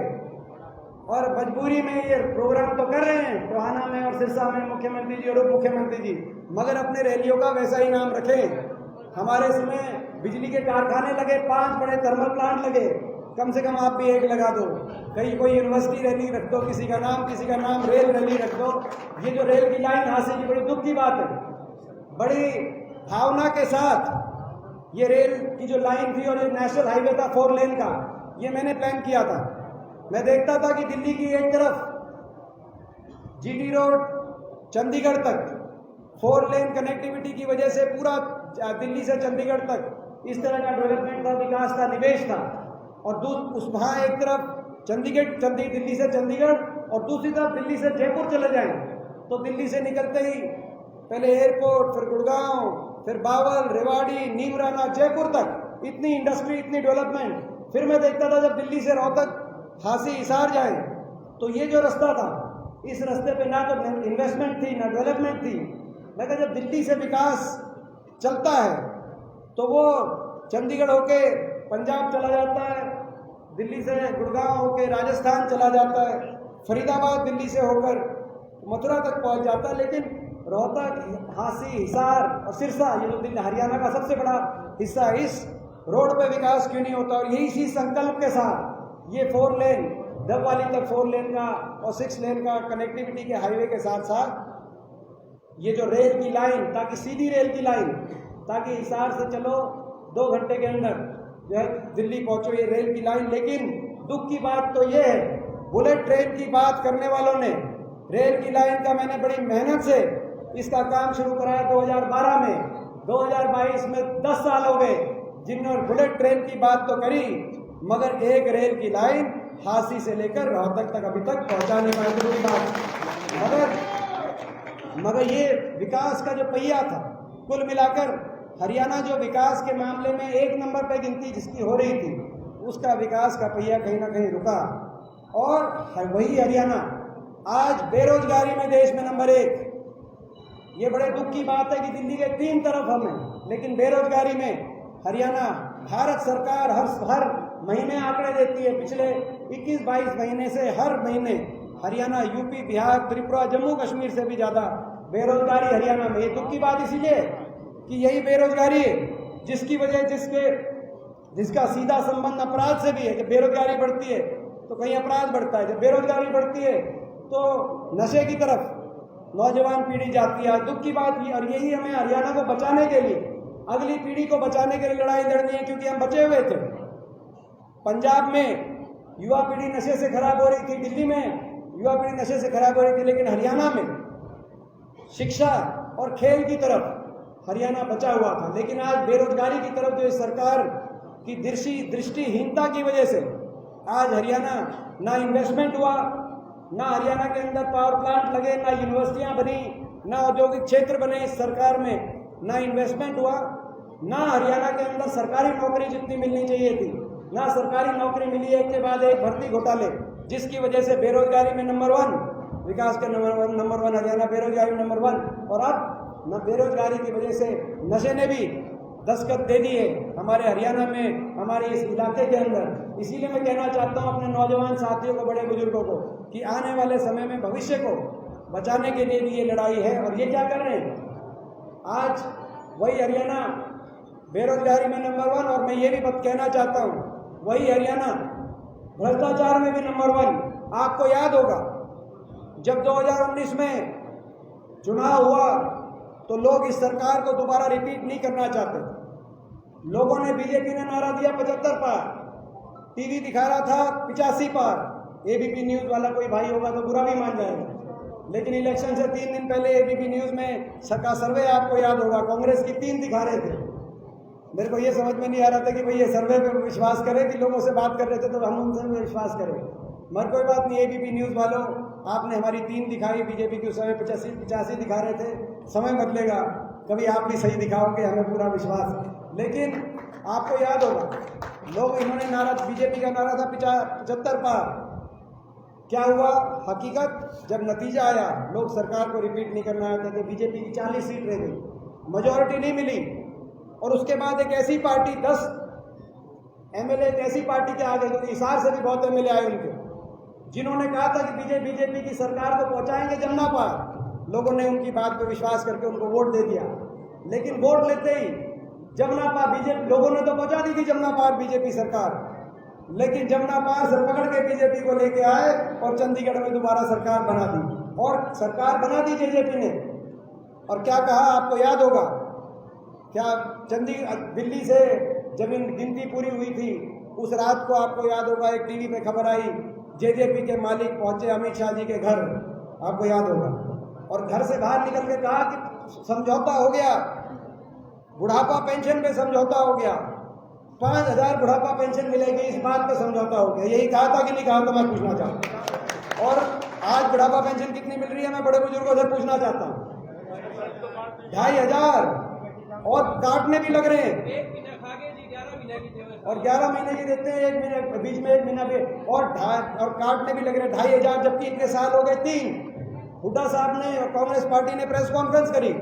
और मजबूरी में ये प्रोग्राम तो कर रहे हैं टोहाना में और सिरसा में मुख्यमंत्री जी और उप मुख्यमंत्री जी, मगर अपने रैलियों का वैसा ही नाम रखें। हमारे समय बिजली के कारखाने लगे, 5 बड़े थर्मल प्लांट लगे, कम से कम आप भी एक लगा दो। कहीं कोई यूनिवर्सिटी रैली रख दो, किसी का नाम रेल रैली रख दो। ये जो रेल की लाइन हासिल की, बड़ी दुख की बात है, बड़ी भावना के साथ ये रेल की जो लाइन थी और ये नेशनल हाईवे था 4 लेन का, ये मैंने प्लान किया था। मैं देखता था कि दिल्ली की एक तरफ जीटी रोड चंडीगढ़ तक 4 लेन कनेक्टिविटी की वजह से पूरा दिल्ली से चंडीगढ़ तक इस तरह का डेवलपमेंट था, विकास था, निवेश था। और वहाँ एक तरफ दिल्ली से चंडीगढ़ और दूसरी तरफ दिल्ली से जयपुर चले जाएं तो दिल्ली से निकलते ही पहले एयरपोर्ट, फिर गुड़गांव, फिर बावल, रेवाड़ी, नीमराना, जयपुर तक इतनी इंडस्ट्री, इतनी डेवलपमेंट। फिर मैं देखता था जब दिल्ली से रोहतक, हांसी, हिसार जाए तो ये जो रास्ता था, इस रास्ते पे ना तो इन्वेस्टमेंट थी ना डेवलपमेंट थी। मैं जब दिल्ली से विकास चलता है तो वो चंडीगढ़ होके पंजाब चला जाता है, दिल्ली से गुड़गांव होके राजस्थान चला जाता है, फरीदाबाद दिल्ली से होकर मथुरा तक पहुंच जाता है। लेकिन रोहतक, हांसी, हिसार और सिरसा, ये जो दिल्ली हरियाणा का सबसे बड़ा हिस्सा है, इस रोड पे विकास क्यों नहीं होता? और यही इसी संकल्प के साथ ये 4 लेन, डबवाली तक 4 लेन का और 6 लेन का कनेक्टिविटी के हाईवे के साथ साथ ये जो रेल की लाइन, ताकि सीधी रेल की लाइन, ताकि हिसार से चलो 2 घंटे के अंदर जो है दिल्ली पहुंचो, ये रेल की लाइन। लेकिन दुख की बात तो ये है, बुलेट ट्रेन की बात करने वालों ने रेल की लाइन का, मैंने बड़ी मेहनत से इसका काम शुरू कराया 2012 में, 2022 में 10 साल हो गए जिन्होंने बुलेट ट्रेन की बात तो करी, मगर एक रेल की लाइन हांसी से लेकर रोहतक तक अभी तक पहुंचा नहीं पाए। दूसरी बात, मगर ये विकास का जो पहिया था, कुल मिलाकर हरियाणा जो विकास के मामले में 1 नंबर पे गिनती जिसकी हो रही थी, उसका विकास का पहिया कहीं ना कहीं रुका। और वही हरियाणा आज बेरोजगारी में देश में नंबर 1। ये बड़े दुख की बात है कि दिल्ली के 3 तरफ हम हैं, लेकिन बेरोजगारी में हरियाणा, भारत सरकार हर महीने आंकड़े देती है, पिछले 21-22 महीने से हर महीने हरियाणा, यूपी, बिहार, त्रिपुरा, जम्मू कश्मीर से भी ज़्यादा बेरोजगारी हरियाणा में। ये दुख की बात इसीलिए कि यही बेरोजगारी है जिसकी वजह जिसका सीधा संबंध अपराध से भी है। जब बेरोजगारी बढ़ती है तो कहीं अपराध बढ़ता है, जब बेरोजगारी बढ़ती है तो नशे की तरफ नौजवान पीढ़ी जाती है। दुख की बात ये, और यही हमें हरियाणा को बचाने के लिए, अगली पीढ़ी को बचाने के लिए लड़ाई लड़नी है, क्योंकि हम बचे हुए थे। पंजाब में युवा पीढ़ी नशे से खराब हो रही थी, दिल्ली में युवा पीढ़ी नशे से खराब हो रही थी, लेकिन हरियाणा में शिक्षा और खेल की तरफ हरियाणा बचा हुआ था। लेकिन आज बेरोजगारी की तरफ जो इस सरकार की दृष्टिहीनता की वजह से आज हरियाणा ना इन्वेस्टमेंट हुआ, ना हरियाणा के अंदर पावर प्लांट लगे, ना यूनिवर्सिटियां बनी, ना औद्योगिक क्षेत्र बने इस सरकार में, ना इन्वेस्टमेंट हुआ, ना हरियाणा के अंदर सरकारी नौकरी जितनी मिलनी चाहिए थी, ना सरकारी नौकरी मिली, एक के बाद एक भर्ती घोटाले, जिसकी वजह से बेरोजगारी में नंबर 1, विकास के नंबर 1 हरियाणा, बेरोजगारी में नंबर 1। और अब न बेरोजगारी की वजह से नशे ने भी दस्तखत दे दी है हमारे हरियाणा में, हमारे इस इलाके के अंदर। इसीलिए मैं कहना चाहता हूं अपने नौजवान साथियों को, बड़े बुजुर्गों को, कि आने वाले समय में भविष्य को बचाने के लिए भी ये लड़ाई है। और ये क्या कर रहे हैं आज, वही हरियाणा बेरोजगारी में नंबर 1, और मैं ये भी बात कहना चाहता हूँ, वही हरियाणा भ्रष्टाचार में भी नंबर 1। आपको याद होगा जब 2019 में चुनाव हुआ तो लोग इस सरकार को दोबारा रिपीट नहीं करना चाहते। लोगों ने, बीजेपी ने नारा दिया 75 पार, टीवी दिखा रहा था 85 पार। एबीपी न्यूज वाला कोई भाई होगा तो बुरा भी मान जाएगा, लेकिन इलेक्शन से 3 दिन पहले एबीपी न्यूज में का सर्वे आपको याद होगा, कांग्रेस की 3 दिखा रहे थे। मेरे को ये समझ में नहीं आ रहा था कि भाई ये सर्वे पे विश्वास करें कि लोगों से बात कर रहे थे तो हम उनसे विश्वास करें। मगर कोई बात नहीं, एबीपी न्यूज वालों आपने हमारी 3 दिखाई, बीजेपी की उस समय 85 दिखा रहे थे। समय बदलेगा, कभी आप भी सही दिखाओगे, हमें पूरा विश्वास है। लेकिन आपको याद होगा लोग इन्होंने नारा, बीजेपी का नारा था 75 पार। क्या हुआ? हकीकत जब नतीजा आया, लोग सरकार को रिपीट नहीं करना चाहते थे, बीजेपी की 40 सीट रह गई, मेजॉरिटी नहीं मिली। और उसके बाद एक ऐसी पार्टी 10 एमएलए एक ऐसी पार्टी के आ गए, क्योंकि हिसार से भी बहुत एमएलए आए उनके, जिन्होंने कहा था कि बीजेपी की सरकार को पहुंचाएंगे जमुना पार। लोगों ने उनकी बात पर विश्वास करके उनको वोट दे दिया, लेकिन वोट लेते ही जमुना पार बीजेपी, लोगों ने तो पहुंचा दी थी जमुना पार बीजेपी सरकार, लेकिन जमुना पार से पकड़ के बीजेपी को लेके आए और चंडीगढ़ में दोबारा सरकार बना दी। और सरकार बना दी जेजेपी ने, और क्या कहा आपको याद होगा, क्या दिल्ली से जब गिनती पूरी हुई थी उस रात को आपको याद होगा, एक टीवी पे खबर आई, जेजेपी के मालिक पहुंचे अमित शाह जी के घर, आपको याद होगा, और घर से बाहर निकल के कहा कि समझौता हो गया, बुढ़ापा पेंशन पे समझौता हो गया, 5000 बुढ़ापा पेंशन मिलेगी, इस बात पे समझौता हो गया। यही कहा था कि नहीं कहा था, मैं पूछना चाहता हूँ। और आज बुढ़ापा पेंशन कितनी मिल रही है, मैं बड़े बुजुर्गों से पूछना चाहता हूँ। 2500, और काटने भी लग रहे हैं, और 11 महीने की देते हैं, 1 महीने बीच में 1 महीना भी, और काटने भी लग रहे हैं 2500, जबकि इतने साल हो गए 3। हुड्डा साहब ने और कांग्रेस पार्टी ने प्रेस कॉन्फ्रेंस करी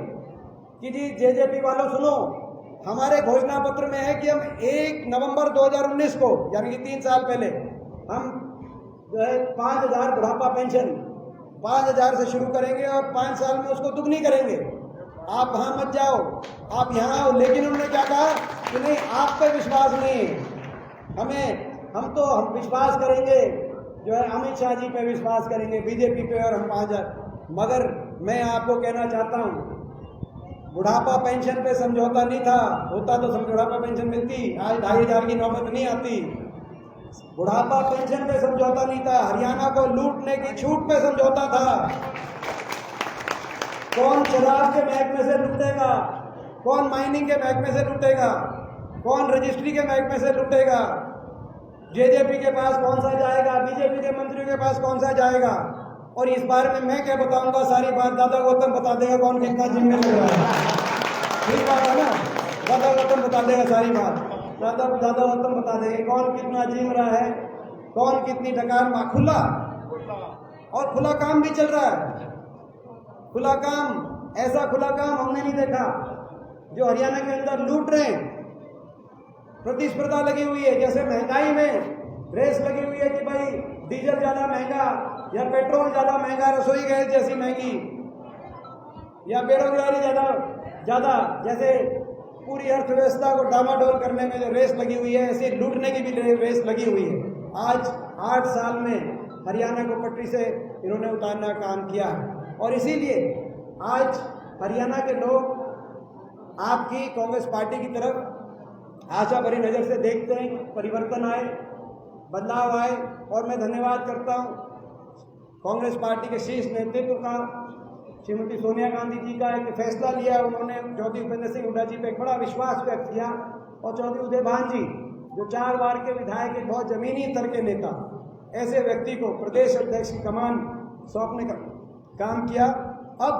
कि जी जेजेपी वालों सुनो, हमारे घोषणा पत्र में है कि हम 1 नवंबर 2019 को, यानी कि 3 साल पहले, हम जो है 5000 बुढ़ापा पेंशन 5000 से शुरू करेंगे और 5 साल में उसको दुगनी करेंगे। आप वहाँ मत जाओ, आप यहाँ आओ। लेकिन उन्होंने क्या कहा कि नहीं, आप पे विश्वास नहीं है, हम विश्वास करेंगे जो है अमित शाह जी पे विश्वास करेंगे, बीजेपी पे, और हम 5000। मगर मैं आपको कहना चाहता हूँ, बुढ़ापा पेंशन पे समझौता नहीं था, होता तो बुढ़ापा पेंशन मिलती, आज 2500 की नौबत नहीं आती। बुढ़ापा पेंशन पे समझौता नहीं था, हरियाणा को लूटने की छूट पे समझौता था। कौन शराब के महकमे से लूटेगा, कौन माइनिंग के महकमे से लूटेगा, कौन रजिस्ट्री के महकमे से लूटेगा, जेजेपी के पास कौन सा जाएगा, बीजेपी के मंत्रियों के पास कौन सा जाएगा। और इस बारे में मैं क्या बताऊंगा, सारी बात दादा गौतम बता देगा, कौन कितना जिम्मे ले रहा है। ठीक बात है ना, दादा गौतम बता देगा सारी बात, दादा गौतम बता देंगे कौन कितना जिम रहा है, कौन कितनी डकार में खुला, और खुला काम भी चल रहा है। खुला काम, ऐसा खुला काम हमने नहीं देखा जो हरियाणा के अंदर लूट रहे हैं। प्रतिस्पर्धा लगी हुई है, जैसे महंगाई में रेस लगी हुई है कि भाई डीजल ज्यादा महंगा या पेट्रोल ज्यादा महंगा, रसोई गैस जैसी महंगी, या बेरोजगारी ज्यादा, जैसे पूरी अर्थव्यवस्था को डामाडोल करने में जो रेस लगी हुई है, ऐसे लूटने की भी रेस लगी हुई है। आज 8 साल में हरियाणा को पटरी से इन्होंने उतारने का काम किया है, और इसीलिए आज हरियाणा के लोग आपकी कांग्रेस पार्टी की तरफ आशा भरी नज़र से देखते हैं, परिवर्तन आए, बदलाव आए। और मैं धन्यवाद करता हूं कांग्रेस पार्टी के शीर्ष नेतृत्व का, श्रीमती सोनिया गांधी जी का एक फैसला लिया, उन्होंने चौधरी भूपेंद्र सिंह हुड्डा जी पर एक बड़ा विश्वास व्यक्त किया, और चौधरी उदयभान जी जो 4 बार के विधायक, एक बहुत जमीनी स्तर के नेता, ऐसे व्यक्ति को प्रदेश अध्यक्ष की कमान सौंपने का काम किया। अब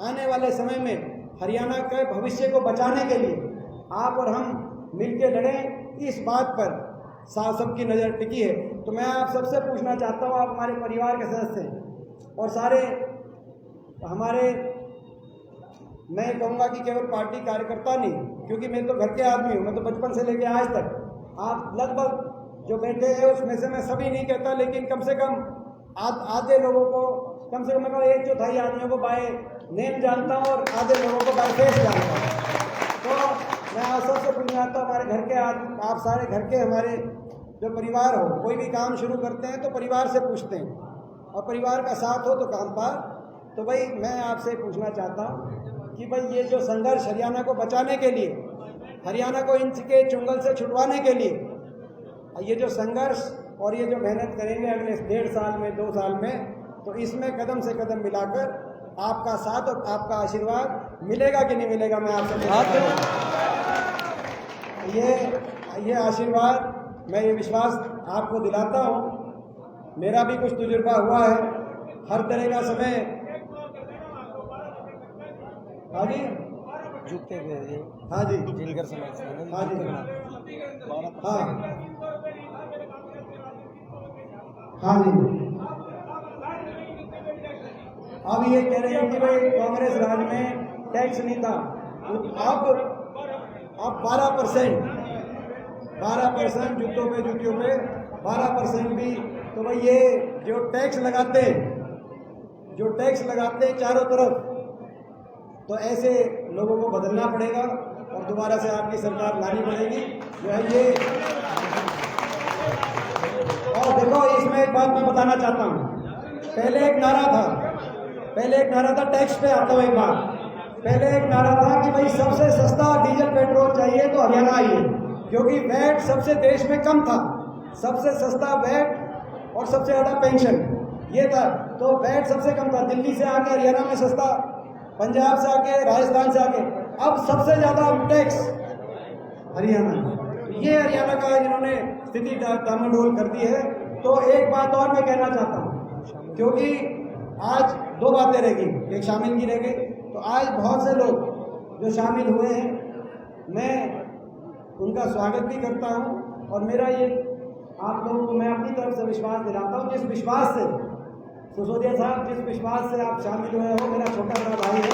आने वाले समय में हरियाणा के भविष्य को बचाने के लिए आप और हम मिलकर लड़ें, इस बात पर सबकी नज़र टिकी है। तो मैं आप सबसे पूछना चाहता हूँ, आप हमारे परिवार के सदस्य हैं और सारे हमारे, मैं कहूँगा कि केवल पार्टी कार्यकर्ता नहीं, क्योंकि मैं तो घर के आदमी हूँ, मैं तो बचपन से लेकर आज तक, आप लगभग जो बैठे हैं उसमें से मैं सभी नहीं कहता, लेकिन कम से कम आधे लोगों को, कम से कम मैं 1/4 आदमियों को बाय नेम जानता हूँ और आधे लोगों को बाय फेस जानता हूँ। तो मैं आप सबसे पूछना चाहता हूँ, हमारे घर के आदमी, आप सारे घर के हमारे जो परिवार हो, कोई भी काम शुरू करते हैं तो परिवार से पूछते हैं, और परिवार का साथ हो तो काम पार। तो भाई मैं आपसे पूछना चाहता हूँ कि भाई ये जो संघर्ष हरियाणा को बचाने के लिए, हरियाणा को इंच के चुंगल से छुड़वाने के लिए, ये जो संघर्ष और ये जो मेहनत करेंगे अगले 1.5 साल में, 2 साल में, तो इसमें कदम से कदम मिलाकर आपका साथ और आपका आशीर्वाद मिलेगा कि नहीं मिलेगा, मैं आपसे ये आशीर्वाद, मैं ये विश्वास आपको दिलाता हूँ। मेरा भी कुछ तजुर्बा हुआ है, हर तरह का समय, हाँ जी, झुकते हुए, हाँ जी, जिनकर समझ, हाँ जी, हाँ हाँ जी, अब ये कह रहे हैं कि भाई कांग्रेस राज में टैक्स नहीं था, अब 12% जूतों पे 12% भी, तो भाई ये जो टैक्स लगाते चारों तरफ, तो ऐसे लोगों को बदलना पड़ेगा और दोबारा से आपकी सरकार लानी पड़ेगी जो है ये। और देखो, इसमें एक बात मैं बताना चाहता हूँ, पहले एक नारा था टैक्स पे आता हूँ एक बात, पहले एक नारा था कि भाई सबसे सस्ता डीजल पेट्रोल चाहिए तो हरियाणा आइए, क्योंकि वैट सबसे देश में कम था, सबसे सस्ता वैट और सबसे ज़्यादा पेंशन ये था, तो वैट सबसे कम था, दिल्ली से आके हरियाणा में सस्ता, पंजाब से आके, राजस्थान से आके, अब सबसे ज़्यादा टैक्स हरियाणा। ये हरियाणा का इन्होंने स्थिति डामाडोल कर दी है। तो एक बात और मैं कहना चाहता हूँ, क्योंकि आज दो बातें रह गई, एक शामिल की रह गई, तो आज बहुत से लोग जो शामिल हुए हैं मैं उनका स्वागत भी करता हूँ, और मेरा ये आप लोगों को मैं अपनी तरफ से विश्वास दिलाता हूँ, जिस विश्वास से सिसोदिया साहब, जिस विश्वास से आप शामिल हुए हो, मेरा छोटा बड़ा भाई है,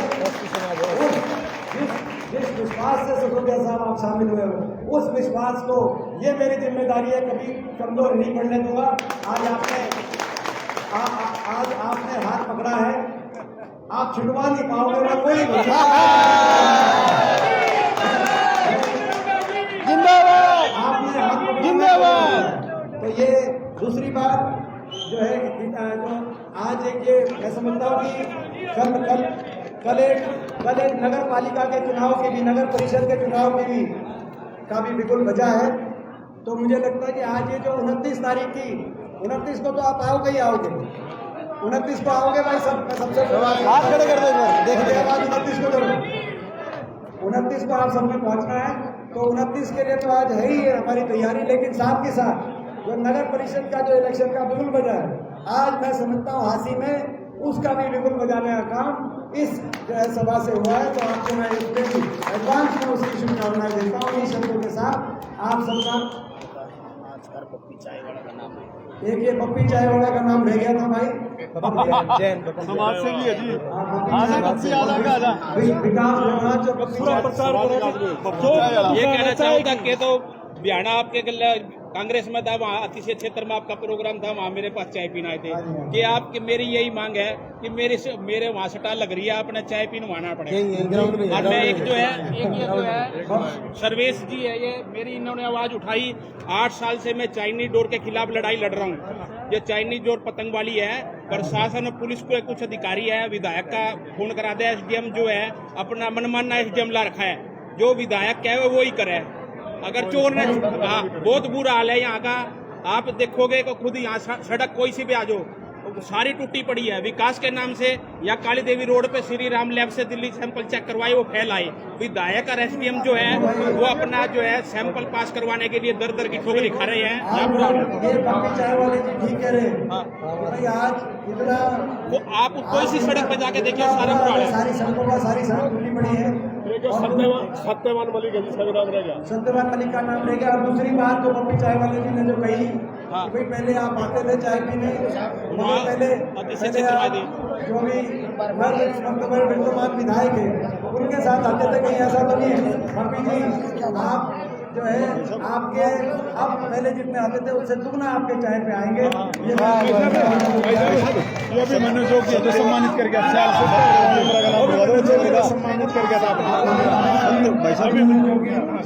जिस विश्वास से सिसोदिया साहब आप शामिल हुए हो, उस विश्वास को ये मेरी जिम्मेदारी है कभी कमजोर नहीं पड़ने दूंगा। आज आपने हाथ पकड़ा है, आप छुड़वा नहीं पाओगे ना कोई। आपने हाथ जिंदाबाद। तो ये दूसरी बात जो है, जो आज एक ये मैं समझता हूँ कि कल एक नगर पालिका के चुनाव की भी, नगर परिषद के चुनाव की भी का भी बिल्कुल वजह है। तो मुझे लगता है कि आज ये जो 29 तारीख की, 29 को तो आप आओगे ही आओगे, 29 को आओगे भाई, सबसे हाथ खड़े कर दो, देखिए आज 29 को जरूर, 29 को आप सबने पहुंचना है। तो 29 के लिए तो आज है ही हमारी तैयारी, लेकिन साथ के साथ जो नगर परिषद का जो इलेक्शन का बिगुल बजा है, आज मैं समझता हूँ हासी में उसका भी बिगुल बजाने का काम इस सभा से हुआ है। तो आपको मैं एडवांस में उसकी शुभकामनाएं देता हूँ। इस शब्दों के साथ आप सबका एक ये पप्पी चाय वाला का नाम रह गया था भाई, समाज से भी है जी, विकास जो ये कहना चाहूँगा कि तो बिहाना आपके कांग्रेस में था, वहाँ अतिशय क्षेत्र में आपका प्रोग्राम था, वहाँ मेरे पास चाय पीना आए थे कि आपकी मेरी यही मांग है कि मेरे वहाँ सटा लग रही है, आपने चाय पीनवाना पड़ेगा। और मैं एक जो है सर्वेश जी है, ये मेरी इन्होंने आवाज उठाई, 8 साल से मैं चाइनीज डोर के खिलाफ लड़ाई लड़ रहा हूँ। ये चाइनीज डोर पतंग वाली है, प्रशासन और पुलिस को कुछ अधिकारी है, विधायक का फोन करा दे, एसडीएम जो है अपना मनमाना एसडीएम ला रखा है, जो विधायक कहे वो ही करे। अगर चोर ने, बहुत बुरा हाल है यहाँ का, आप देखोगे कि खुद यहाँ सड़क कोई सी भी आ जाओ सारी टूटी पड़ी है। विकास के नाम से या काली देवी रोड पे श्री राम लैब से दिल्ली सैंपल चेक करवाए, वो फैल आए। विधायक और एसडीएम जो है वो अपना जो है सैंपल पास करवाने के लिए दर दर की ठोकरी खा रहे हैं। तो आप कोई सी सड़क पे जाके देखिए, सारा बुरा है, सारी सड़कों का सारी सड़क टूटी पड़ी है। सत्यवान मलिक है, सत्यवान मलिक का नाम रहेगा। और दूसरी बात जो पप्पी चाय वाले जी ने जो कही कि भाई पहले आप आते थे चाय पीने, पहले जो भी विद्यमान विधायक है उनके साथ आते थे, कहीं ऐसा तो नहीं है पप्पी जी? आप जो है आपके अब पहले जितने आते थे उससे दुगना आपके चाय पे आएंगे। ये भी मैंने जो किया तो सम्मानित कर गया, सम्मानित कर गया था भाई साहब।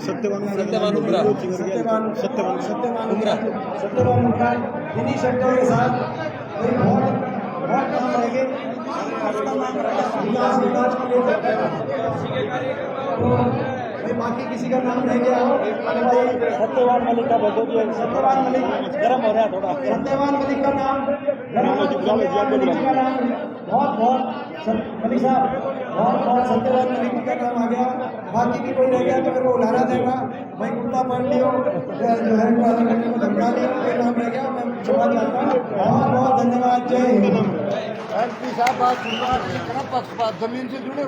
सत्यवान इन्हीं शब्दों के साथ बहुत काम रहेंगे विकास के लिए। बाकी किसी का नाम नहीं गया हो, सत्यवान मलिक का बहुत सत्यवान मलिक गर्म हो रहा है थोड़ा, सत्यवान मलिक का नाम बहुत मलिक साहब बहुत सत्यवान मलिक का नाम आ गया। बाकी भी कोई रह गया तो फिर वो उलारा देगा भाई, कुत्ता पाल लियो जो है धमका लियो, ये नाम रह गया। मैं क्षमा चाहता हूँ, बहुत धन्यवाद। जय हिंद। जमीन से जुड़े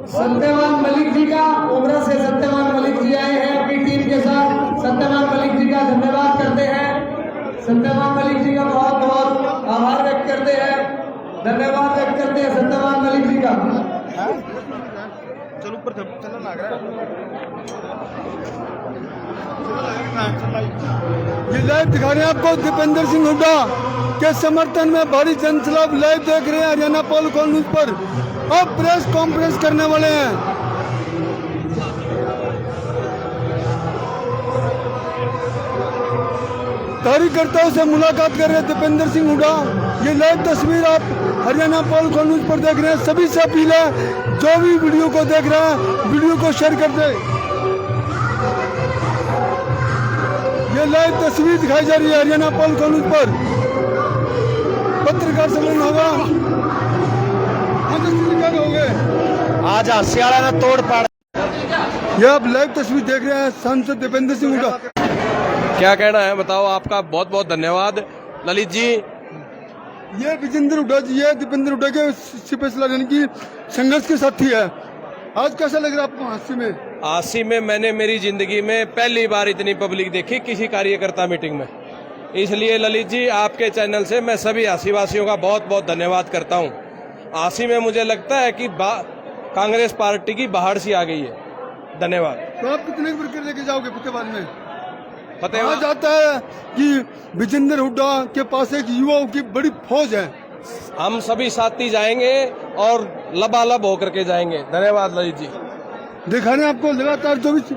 सत्यवान मलिक जी का, उमरा से सत्यवान मलिक जी आए हैं अपनी टीम के साथ। सत्यवान मलिक जी का धन्यवाद करते हैं। सत्यवान मलिक जी का बहुत बहुत आभार व्यक्त करते हैं, धन्यवाद व्यक्त करते हैं सत्यवान मलिक जी का। चलो ऊपर चलना लग रहा है। ये लाइव दिखा रहे हैं आपको दीपेंद्र सिंह हुड्डा के समर्थन में भारी जनसैलाब लाइव देख रहे हैं हरियाणा पोल न्यूज पर। अब प्रेस कॉन्फ्रेंस करने वाले हैं। कार्यकर्ताओं से मुलाकात कर रहे हैं दीपेंद्र सिंह हुड्डा। ये लाइव तस्वीर आप हरियाणा पोल न्यूज पर देख रहे हैं। सभी से अपील है जो भी वीडियो को देख रहे हैं वीडियो को शेयर कर दे। ये लाइव तस्वीर दिखाई जा रही है हरियाणा पोल न्यूज पर। पत्रकार सम्मेलन होगा, आज हसियाड़ा में तोड़ पाड़। ये आप लाइव तस्वीर देख रहे हैं सांसद दीपेंद्र सिंह हुड्डा। क्या कहना है बताओ? आपका बहुत बहुत धन्यवाद ललित जी। ये विजेंद्र हुड्डा जी है दीपेंद्र हुड्डा के स्पेशल यानी कि संघर्ष के साथी है। आज कैसा लग रहा है आपको हादसे में? हादसे में मैंने मेरी जिंदगी में पहली बार इतनी पब्लिक देखी किसी कार्यकर्ता मीटिंग में। इसलिए ललित जी आपके चैनल से मैं सभी आसीवासियों का बहुत बहुत धन्यवाद करता हूँ। आसी में मुझे लगता है कि कांग्रेस पार्टी की बाहर सी आ गई है। धन्यवाद। तो आप कितने वर्कर लेके जाओगे फतेहाबाद में? फतेहाबाद जाता है कि विजेंद्र हुड्डा के पास एक युवाओं की बड़ी फौज है। हम सभी साथी जाएंगे और लबालब होकर के जाएंगे। धन्यवाद ललित जी। दिखा रहे हैं आपको लगातार 24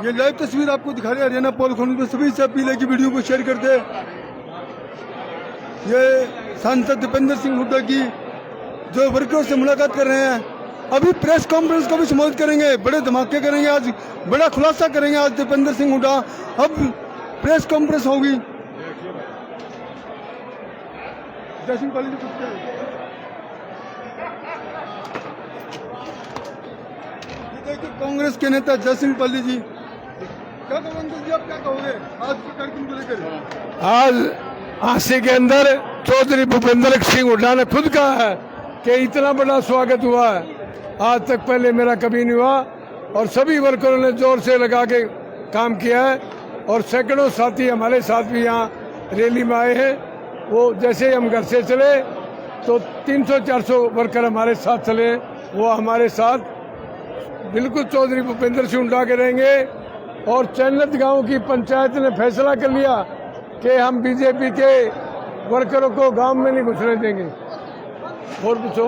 ये लाइव तस्वीर आपको दिखा रहे हैं हरियाणा पोल न्यूज में। सभी से अपील है कि वीडियो को शेयर कर दे। ये सांसद दीपेंद्र सिंह हुड्डा की जो वर्करों से मुलाकात कर रहे हैं। अभी प्रेस कॉन्फ्रेंस को भी संबोधित करेंगे, बड़े धमाके करेंगे, आज बड़ा खुलासा करेंगे आज दीपेंद्र सिंह हुड्डा। अब प्रेस कॉन्फ्रेंस होगी। जयसिंह पाली जी देखिए कांग्रेस के नेता जयसिंह पाली जी क्या कहोगे जी? आप क्या कहोगे आज के कार्यक्रम को लेकर? आज आसी के अंदर चौधरी भूपेंद्र सिंह हुड्डा ने खुद कहा है कि इतना बड़ा स्वागत हुआ है, आज तक पहले मेरा कभी नहीं हुआ। और सभी वर्करों ने जोर से लगा के काम किया है और सैकड़ों साथी हमारे साथ भी यहाँ रैली में आए हैं। वो जैसे हम घर से चले तो 300-400 वर्कर हमारे साथ चले। वो हमारे साथ बिल्कुल चौधरी भूपेंद्र सिंह हुड्डा के रहेंगे। और चैनत गांव की पंचायत ने फैसला कर लिया कि हम बीजेपी के वर्करों को गांव में नहीं घुसने देंगे। और पूछो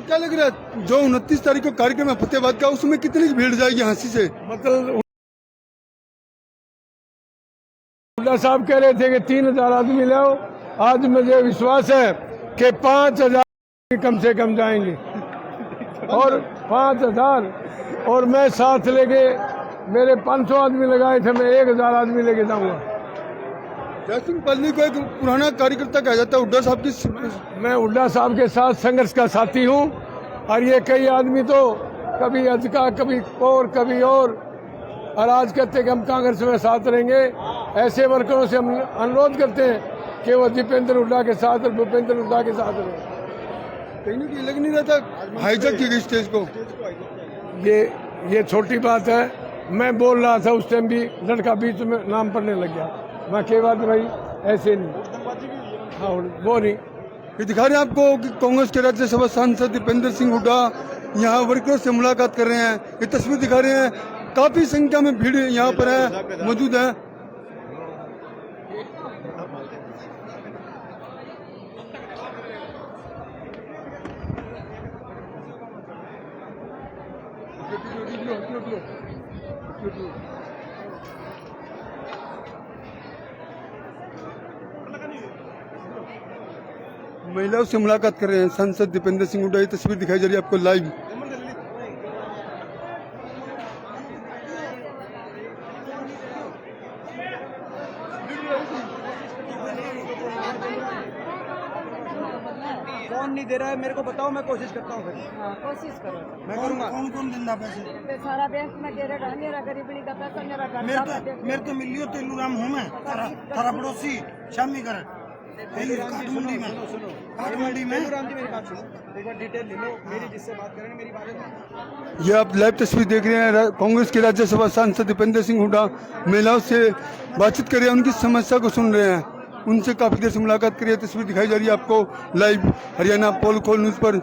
क्या लग रहा है जो 29 तारीख को कार्यक्रम है फतेहाबाद का, उसमें कितनी भीड़ जाएगी हाँसी से? मतलब हुड्डा साहब कह रहे थे कि 3000 आदमी लाओ, आज मुझे विश्वास है कि 5000 कम से कम जाएंगे। और 5000 और मैं साथ लेके मेरे 500 आदमी लगाए थे, मैं 1000 आदमी लेके जाऊंगा। जयसिंह पाली को एक पुराना कार्यकर्ता कहा जाता है हुड्डा साहब की। मैं हुड्डा साहब के साथ संघर्ष का साथी हूं। और ये कई आदमी तो कभी अजका कभी और कभी और आज कहते हैं कि हम कांग्रेस में साथ रहेंगे। ऐसे वर्करों से हम अनुरोध करते हैं कि वो दीपेंद्र हुड्डा के साथ और भूपेंद्र हुड्डा के साथ रहें। कहीं लग नहीं रहा था हाईजैक की गई स्टेज को। ये छोटी बात है। मैं बोल रहा था उस टाइम भी लड़का बीच में नाम पढ़ने लग गया। मैं कह बात भाई ऐसे नहीं। हाँ वो नहीं। ये दिखा रहे हैं आपको कि कांग्रेस के राज्यसभा सांसद दीपेंद्र सिंह हुड्डा यहाँ वर्करों से मुलाकात कर रहे हैं। ये तस्वीर दिखा रहे हैं, काफी संख्या में भीड़ यहाँ पर है मौजूद है। महिलाओं से मुलाकात कर रहे हैं सांसद दीपेंद्र सिंह हुड्डा। ये तस्वीर दिखाई जा रही है आपको लाइव। कौन नहीं दे रहा है मेरे को बताओ, मैं कोशिश करता हूँ। कोशिश करो। मैं करूँगा। कौन देंदा पैसे? सारा बैंक में दे रहा है, मेरा गरीबी का पैसा मेरा घर मेरे तो मिलियो तेलू राम हूँ मैं, थारा पड़ोसी शामी कर ये आप लाइव तस्वीर देख रहे हैं कांग्रेस के राज्यसभा सांसद दीपेंद्र सिंह हुड्डा महिलाओं से बातचीत कर रहे हैं, उनकी समस्या को सुन रहे हैं, उनसे काफी देर से मुलाकात करिए। तस्वीर दिखाई जा रही है आपको लाइव हरियाणा पोल खोल न्यूज पर।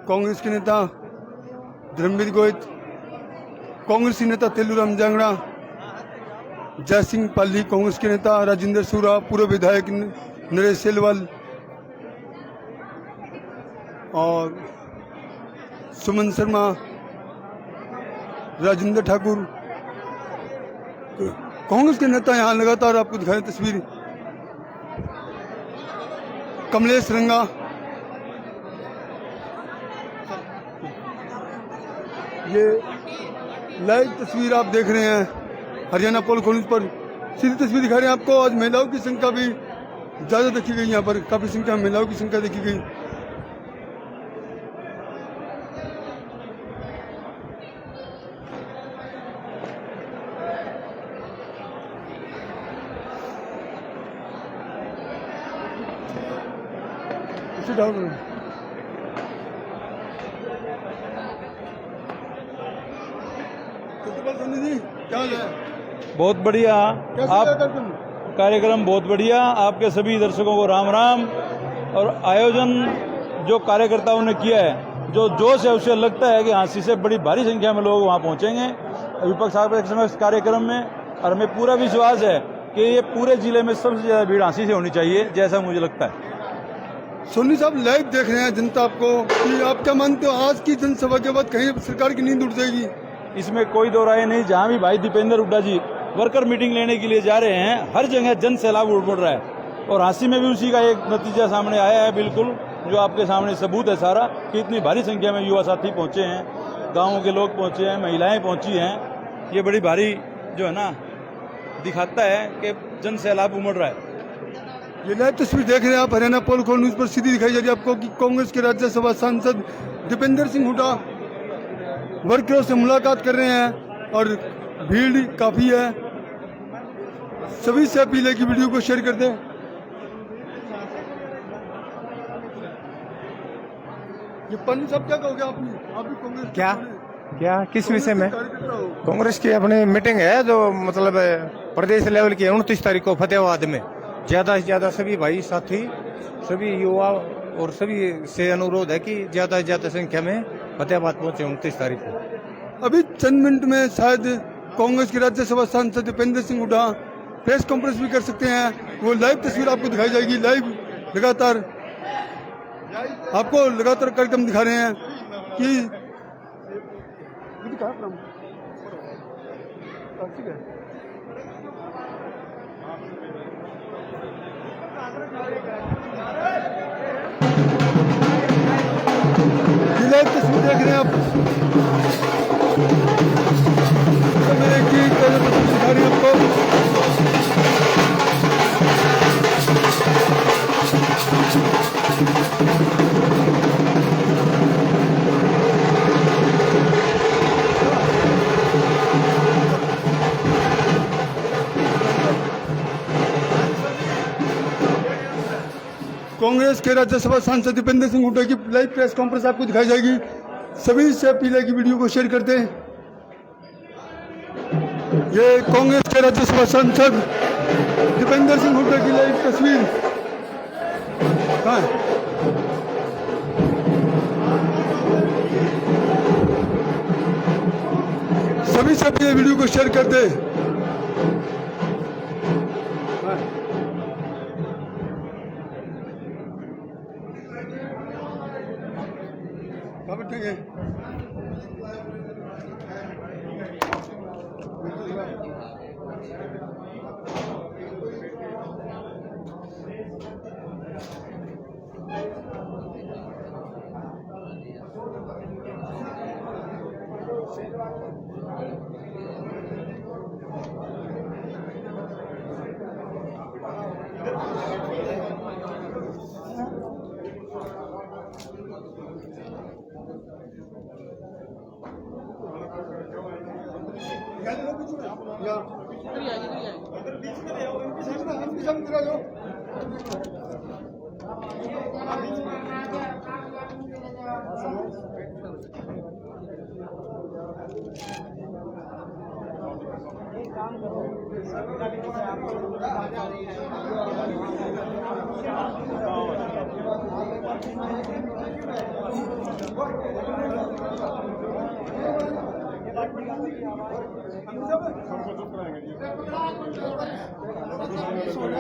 कांग्रेस के नेता धर्मवीर गोहित, कांग्रेसी नेता तेलूराम जांगड़ा, जय सिंह पाली, कांग्रेस के नेता राजेंद्र सूरा, पूर्व विधायक नरेश सेलवाल और सुमन शर्मा, राजेंद्र ठाकुर, कांग्रेस के नेता यहाँ लगातार आपको दिखाई तस्वीर। कमलेश रंगा, ये लाइव तस्वीर आप देख रहे हैं हरियाणा पोल खोल पर, सीधी तस्वीर दिखा रहे हैं आपको। आज महिलाओं की संख्या भी ज्यादा देखी गई, यहाँ पर काफी संख्या में महिलाओं की संख्या देखी गई। क्या है? बहुत बढ़िया आप कार्यक्रम, बहुत बढ़िया। आपके सभी दर्शकों को राम राम। और आयोजन जो कार्यकर्ताओं ने किया है, जो जोश है, उससे लगता है कि हाँसी से बड़ी भारी संख्या में लोग वहाँ पहुँचेंगे विपक्ष समक्ष कार्यक्रम में। और हमें पूरा विश्वास है कि ये पूरे जिले में सबसे ज्यादा भीड़ हाँसी से होनी चाहिए, जैसा मुझे लगता है। सोनी साहब लाइव देख रहे हैं जनता आपको, कि आप क्या मानते हो आज की जनसभा के बाद कहीं सरकार की नींद उड़ जाएगी? इसमें कोई दो राय नहीं। जहां भी भाई दीपेंद्र हुड्डा जी वर्कर मीटिंग लेने के लिए जा रहे हैं, हर जगह जन सैलाब उमड़ रहा है। और हाँसी में भी उसी का एक नतीजा सामने आया है, बिल्कुल जो आपके सामने सबूत है सारा, कि इतनी भारी संख्या में युवा साथी पहुंचे हैं, गाँव के लोग पहुंचे हैं, महिलाएं पहुंची हैं। ये बड़ी भारी जो है ना दिखाता है कि जन सैलाब उमड़ रहा है। ये लाइव तस्वीर देख रहे हैं आप हरियाणा पोल खोल न्यूज पर, सीधी दिखाई जा रही है आपको कि कांग्रेस के राज्यसभा सांसद दीपेंद्र सिंह हुड्डा वर्करों से मुलाकात कर रहे हैं और भीड़ काफी है। सभी से अपील है कि वीडियो को शेयर कर दें। ये पन्नू साहब क्या कहोगे आपने? आप भी कांग्रेस क्या किस विषय में? कांग्रेस की अपनी मीटिंग है जो मतलब प्रदेश लेवल की 29 तारीख को फतेहाबाद में। ज्यादा से ज्यादा सभी भाई साथी, सभी युवा और सभी से अनुरोध है कि ज्यादा से ज्यादा संख्या में फतेहाबाद पहुंचे 29 तारीख को। अभी चंद मिनट में शायद कांग्रेस के राज्यसभा सांसद दीपेंद्र सिंह हुड्डा प्रेस कॉन्फ्रेंस भी कर सकते हैं। वो लाइव तस्वीर आपको दिखाई जाएगी। लाइव लगातार आपको लगातार कार्यक्रम दिखा रहे हैं कि लाइव तस्वीर देख रहे हैं आप, दिखा रही है आपको। कांग्रेस के राज्यसभा सांसद दीपेंद्र सिंह हुड्डा की लाइव प्रेस कॉन्फ्रेंस आपको दिखाई जाएगी। सभी से अपील है कि वीडियो को शेयर करते हैं। ये कांग्रेस के राज्यसभा सांसद दीपेंद्र सिंह हुड्डा की लाइव तस्वीर। कहाँ है? सभी से अपील है वीडियो को शेयर करते हैं। बैठेंगे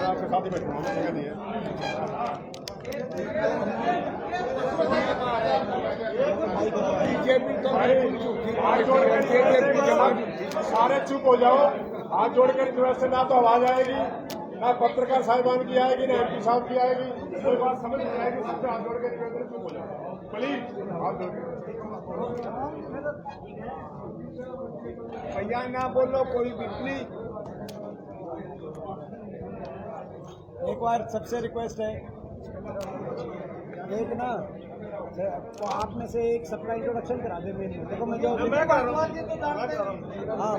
आपके साथ ही बैठूंगा, नहीं है। सारे चुप हो जाओ, हाथ जोड़कर वैसे ना तो आवाज आएगी, ना पत्रकार साहिबान की आएगी, ना MP साहब की आएगी, कोई बात समझ नहीं आएगी। सबसे हाथ जोड़कर चुप हो जाओ प्लीज, हाथ जोड़कर। भैया ना बोलो कोई भी प्लीज। एक बार सबसे रिक्वेस्ट है, एक ना तो आप में से एक सबका इंट्रोडक्शन करा दे। देखो मैं जो हाँ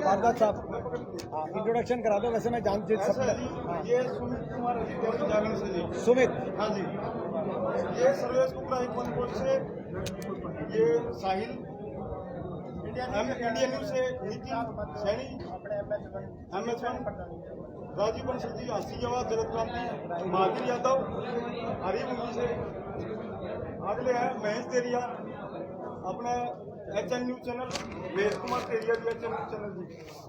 भारद्वाज साहब, हाँ इंट्रोडक्शन करा दो। वैसे मैं जान सकता। ये सुमित कुमार जागरण से जी। सुमित, हाँ जी। ये सर्वेश कुमार एक मनपुर से, ये साहिल इंडियन न्यूज से, नितिन सैनी MS1, राजीव बंसल जी, हंसी जवाब, जगत क्रांति, महावीर यादव हरिमुंगी से, अगले है महेश तेरिया अपना HN news channel, Mahesh Kumar तेरिया भी HN न्यूज चैनल जी।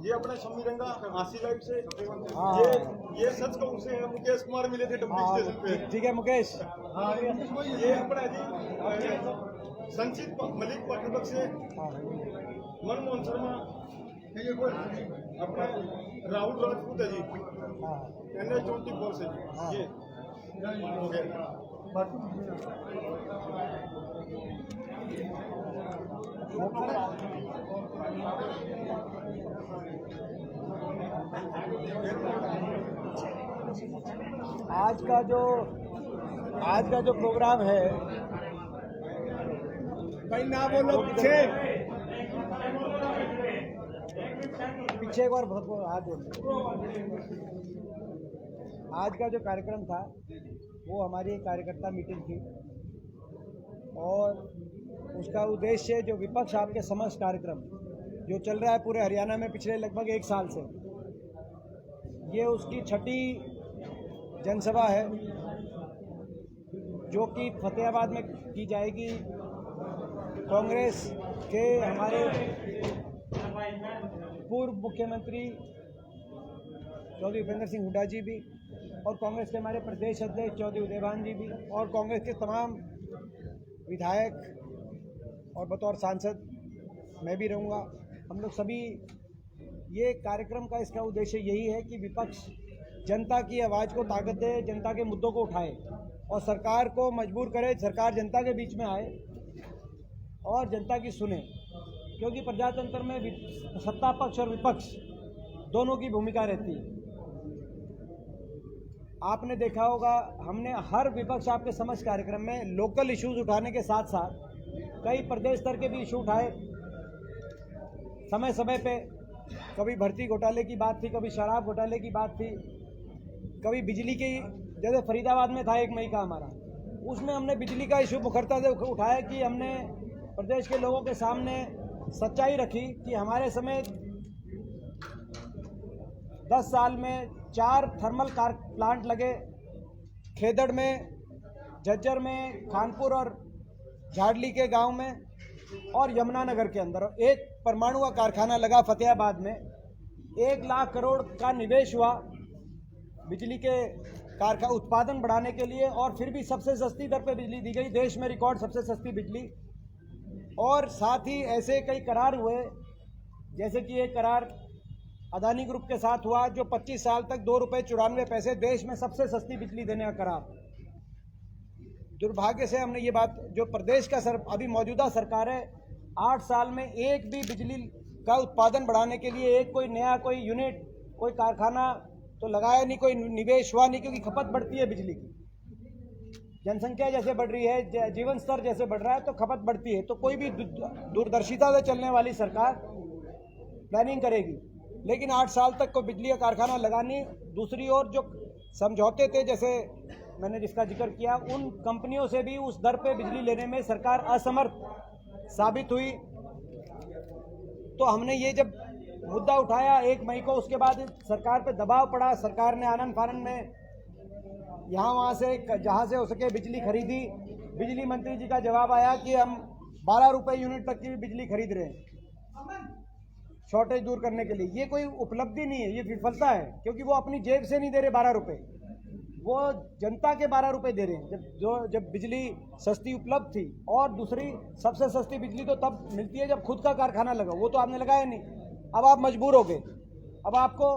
ये अपने शम्मी रंगा आशी लाइव से, ये सच कहूँ से है, मुकेश कुमार मिले थे डब्ल्यू स्टेशन पे। ठीक है मुकेश। हाँ ये अपना जी संचित मलिक पाठक से, मनमोहन शर्मा, अपना राहुल राजपूत है जी NH24 से जी। ये हो गया। आज का जो प्रोग्राम है, भाई ना बोलो पीछे एक बार हाथ जोड़। आज का जो कार्यक्रम था वो हमारी कार्यकर्ता मीटिंग थी और उसका उद्देश्य जो विपक्ष आपके समक्ष कार्यक्रम जो चल रहा है पूरे हरियाणा में पिछले लगभग 1 साल से, ये उसकी 6ठी जनसभा है जो कि फतेहाबाद में की जाएगी। कांग्रेस के हमारे पूर्व मुख्यमंत्री चौधरी भूपेंद्र सिंह हुड्डा जी भी और कांग्रेस के हमारे प्रदेश अध्यक्ष चौधरी उदयभान जी भी और कांग्रेस के तमाम विधायक और बतौर सांसद मैं भी रहूँगा। हम लोग सभी, ये कार्यक्रम का इसका उद्देश्य यही है कि विपक्ष जनता की आवाज़ को ताकत दे, जनता के मुद्दों को उठाए और सरकार को मजबूर करे, सरकार जनता के बीच में आए और जनता की सुने, क्योंकि प्रजातंत्र में सत्ता पक्ष और विपक्ष दोनों की भूमिका रहती है। आपने देखा होगा, हमने हर विपक्ष आपके समक्ष कार्यक्रम में लोकल इश्यूज उठाने के साथ साथ कई प्रदेश स्तर के भी इशू उठाए। समय समय पे कभी भर्ती घोटाले की बात थी, कभी शराब घोटाले की बात थी, कभी बिजली की, जैसे फरीदाबाद में था 1 मई का हमारा, उसमें हमने बिजली का इशू मुखरता से उठाया कि हमने प्रदेश के लोगों के सामने सच्चाई रखी कि हमारे समय 10 साल में 4 थर्मल प्लांट लगे, खेदड़ में, झज्जर में, खानपुर और झाड़ली के गांव में और यमुनानगर के अंदर। 1 परमाणु का कारखाना लगा फतेहाबाद में। 1 लाख करोड़ का निवेश हुआ बिजली के कारखाना उत्पादन बढ़ाने के लिए और फिर भी सबसे सस्ती दर पे बिजली दी गई, देश में रिकॉर्ड सबसे सस्ती बिजली। और साथ ही ऐसे कई करार हुए, जैसे कि एक करार अदानी ग्रुप के साथ हुआ जो 25 साल तक 2 रुपये 94 पैसे देश में सबसे सस्ती बिजली देने का करार। दुर्भाग्य से हमने ये बात, जो प्रदेश का अभी मौजूदा सरकार है, 8 साल में एक भी बिजली का उत्पादन बढ़ाने के लिए एक कोई नया कोई यूनिट, कोई कारखाना तो लगाया नहीं, कोई निवेश हुआ नहीं, क्योंकि खपत बढ़ती है बिजली की। जनसंख्या जैसे बढ़ रही है, जीवन स्तर जैसे बढ़ रहा है, तो खपत बढ़ती है। तो कोई भी दूरदर्शिता से चलने वाली सरकार प्लानिंग करेगी लेकिन 8 साल तक कोई बिजली का कारखाना लगानी। दूसरी ओर जो समझौते थे, जैसे मैंने जिसका जिक्र किया, उन कंपनियों से भी उस दर पे बिजली लेने में सरकार असमर्थ साबित हुई। तो हमने ये जब मुद्दा उठाया 1 मई को, उसके बाद सरकार पे दबाव पड़ा, सरकार ने आनन फानन में यहाँ वहाँ से जहाँ से हो सके बिजली खरीदी। बिजली मंत्री जी का जवाब आया कि हम 12 रुपये यूनिट तक की बिजली खरीद रहे हैं शॉर्टेज दूर करने के लिए। ये कोई उपलब्धि नहीं है, ये विफलता है, क्योंकि वो अपनी जेब से नहीं दे रहे 12 रुपये, वो जनता के 12 रुपये दे रहे हैं। जब बिजली सस्ती उपलब्ध थी, और दूसरी सबसे सस्ती बिजली तो तब मिलती है जब खुद का कारखाना लगा, वो तो आपने लगाया नहीं। अब आप मजबूर हो गए। अब आपको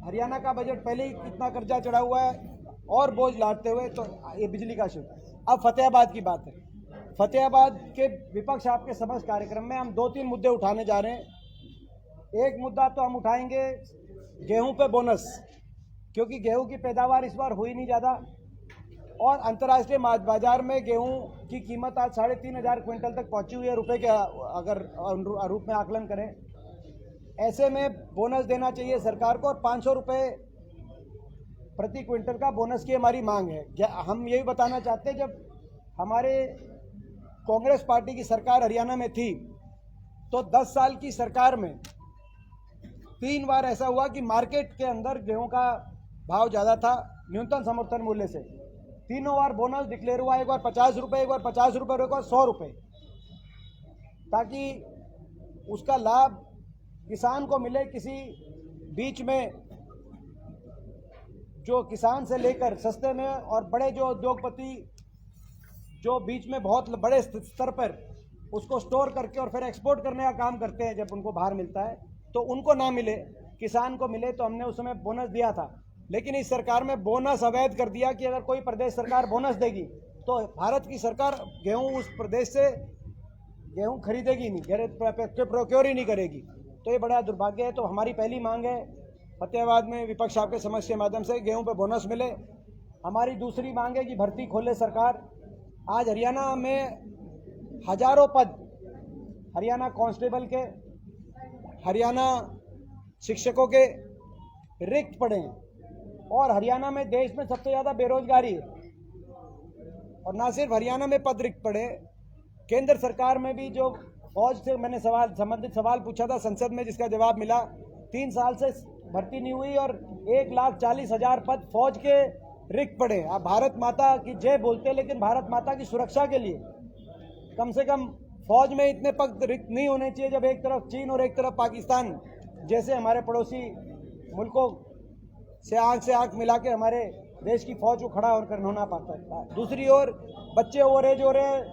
हरियाणा का बजट पहले ही कितना कर्जा चढ़ा हुआ है और बोझ लादते हुए, तो ये बिजली का शुल्क। अब फतेहाबाद की बात है। फतेहाबाद के विपक्ष आपके समस्त कार्यक्रम में हम 2-3 मुद्दे उठाने जा रहे हैं। एक मुद्दा तो हम उठाएंगे गेहूं पे बोनस, क्योंकि गेहूं की पैदावार इस बार हुई नहीं ज़्यादा, और अंतर्राष्ट्रीय बाजार में गेहूं की कीमत आज 3,500 क्विंटल तक पहुंची हुई है रुपए के अगर रूप में आकलन करें। ऐसे में बोनस देना चाहिए सरकार को, और 500 रुपये प्रति क्विंटल का बोनस की हमारी मांग है। हम यही बताना चाहते हैं, जब हमारे कांग्रेस पार्टी की सरकार हरियाणा में थी, तो 10 साल की सरकार में 3 बार ऐसा हुआ कि मार्केट के अंदर गेहूं का भाव ज़्यादा था न्यूनतम समर्थन मूल्य से। तीनों बार बोनस डिक्लेयर हुआ, एक बार 50 रुपये, एक बार 50 रुपये, एक बार 100 रुपये, ताकि उसका लाभ किसान को मिले। किसी बीच में जो किसान से लेकर सस्ते में, और बड़े जो उद्योगपति जो बीच में बहुत बड़े स्तर पर उसको स्टोर करके और फिर एक्सपोर्ट करने का काम करते हैं, जब उनको बाहर मिलता है तो उनको ना मिले, किसान को मिले। तो हमने उस समय बोनस दिया था, लेकिन इस सरकार में बोनस अवैध कर दिया कि अगर कोई प्रदेश सरकार बोनस देगी तो भारत की सरकार गेहूं उस प्रदेश से गेहूं खरीदेगी नहीं, प्रोक्योर ही नहीं करेगी। तो ये बड़ा दुर्भाग्य है। तो हमारी पहली मांग है फतेहाबाद में विपक्ष आपके समझ के माध्यम से गेहूं पे बोनस मिले। हमारी दूसरी मांग है कि भर्ती खोले सरकार। आज हरियाणा में हजारों पद हरियाणा कांस्टेबल के, हरियाणा शिक्षकों के रिक्त पड़े हैं, और हरियाणा में देश में सबसे ज़्यादा बेरोजगारी है। और ना सिर्फ हरियाणा में पद रिक्त पड़े, केंद्र सरकार में भी जो फौज से मैंने संबंधित सवाल पूछा था संसद में, जिसका जवाब मिला 3 साल से भर्ती नहीं हुई और 1,40,000 पद फौज के रिक्त पड़े। आप भारत माता की जय बोलते हैं, लेकिन भारत माता की सुरक्षा के लिए कम से कम फौज में इतने पद रिक्त नहीं होने चाहिए, जब एक तरफ चीन और एक तरफ पाकिस्तान जैसे हमारे पड़ोसी मुल्कों से आंख मिला के हमारे देश की फौज को खड़ा होकर होना पाता है। दूसरी ओर बच्चे ओवरएज हो रहे हैं,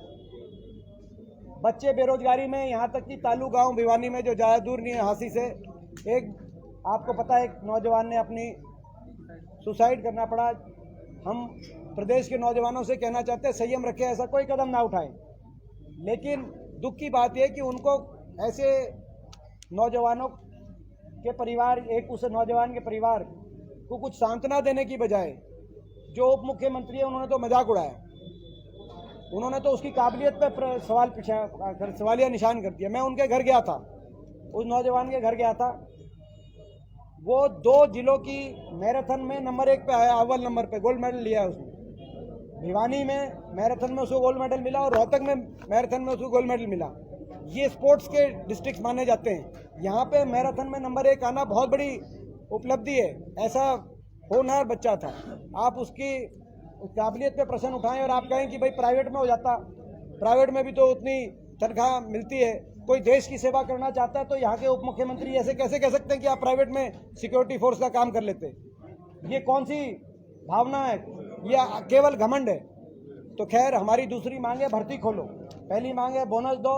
बच्चे बेरोजगारी में, यहाँ तक कि तालू गांव भिवानी में जो ज़्यादा दूर नहीं है हांसी से, एक आपको पता है एक नौजवान ने अपनी सुसाइड करना पड़ा। हम प्रदेश के नौजवानों से कहना चाहते हैं संयम रखें, ऐसा कोई कदम ना उठाएं। लेकिन दुख की बात यह कि उनको ऐसे नौजवानों के परिवार, एक उस नौजवान के परिवार को कुछ सांत्वना देने की बजाय जो उप मुख्यमंत्री है उन्होंने तो मजाक उड़ाया, उन्होंने तो उसकी काबिलियत पर सवालिया निशान कर दिया। मैं उनके घर गया था, उस नौजवान के घर गया था, वो 2 जिलों की मैराथन में नंबर 1 पे आया, अव्वल नंबर पे गोल्ड मेडल लिया उसने। भिवानी में मैराथन में उसको गोल्ड मेडल मिला और रोहतक में मैराथन में उसको गोल्ड मेडल मिला। ये स्पोर्ट्स के डिस्ट्रिक्ट माने जाते हैं। यहाँ पे मैराथन में नंबर 1 आना बहुत बड़ी उपलब्धि है। ऐसा होनहार बच्चा था। आप उसकी काबिलियत पे प्रश्न उठाएं और आप कहें कि भाई प्राइवेट में हो जाता, प्राइवेट में भी तो उतनी तनख्वाह मिलती है। कोई देश की सेवा करना चाहता है तो यहाँ के उप मुख्यमंत्री ऐसे कैसे कह सकते हैं कि आप प्राइवेट में सिक्योरिटी फोर्स का काम कर लेते? ये कौन सी भावना है? ये केवल घमंड है। तो खैर, हमारी दूसरी मांग है भर्ती खोलो। पहली मांग है बोनस दो,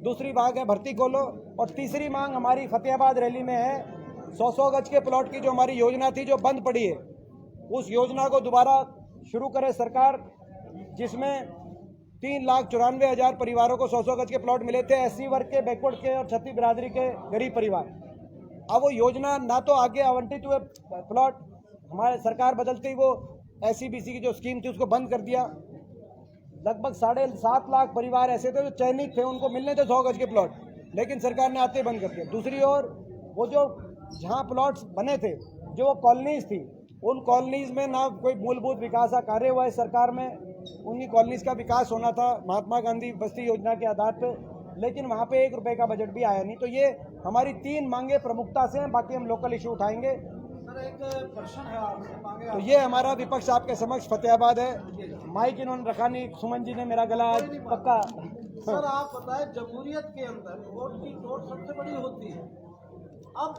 दूसरी मांग है भर्ती खोलो, और तीसरी मांग हमारी फतेहाबाद रैली में है 100-100 गज के प्लॉट की जो हमारी योजना थी जो बंद पड़ी है, उस योजना को दोबारा शुरू करे सरकार, जिसमें 3,94,000 परिवारों को 100-100 गज के प्लॉट मिले थे, एससी वर्ग के, बैकवर्ड के और क्षत्रिय बिरादरी के गरीब परिवार। अब वो योजना ना तो आगे आवंटित हुए प्लॉट, हमारे सरकार बदलते ही वो SC-BC की जो स्कीम थी उसको बंद कर दिया। लगभग 7.5 लाख परिवार ऐसे थे जो चयनित थे, उनको मिलने थे 100 गज के प्लॉट, लेकिन सरकार ने आते ही बंद कर दिया। दूसरी ओर वो जो जहाँ प्लॉट्स बने थे, जो कॉलोनीज थी, उन कॉलोनीज में ना कोई मूलभूत विकास का कार्य हुआ है सरकार में। उन्हीं कॉलोनीज का विकास होना था महात्मा गांधी बस्ती योजना के आधार पे, लेकिन वहाँ पे 1 रुपए का बजट भी आया नहीं। तो ये हमारी 3 मांगे प्रमुखता से हैं, बाकी हम लोकल इशू उठाएंगे। सर एक प्रश्न है आपसे मांगे। तो ये हमारा विपक्ष आपके समक्ष फतेहाबाद है। माइक इन्होंने रखा नहीं, सुमन जी ने मेरा गला आज पक्का। सर आप बताएं, जमहूरियत के अंदर वोट की चोट सबसे बड़ी होती है। अब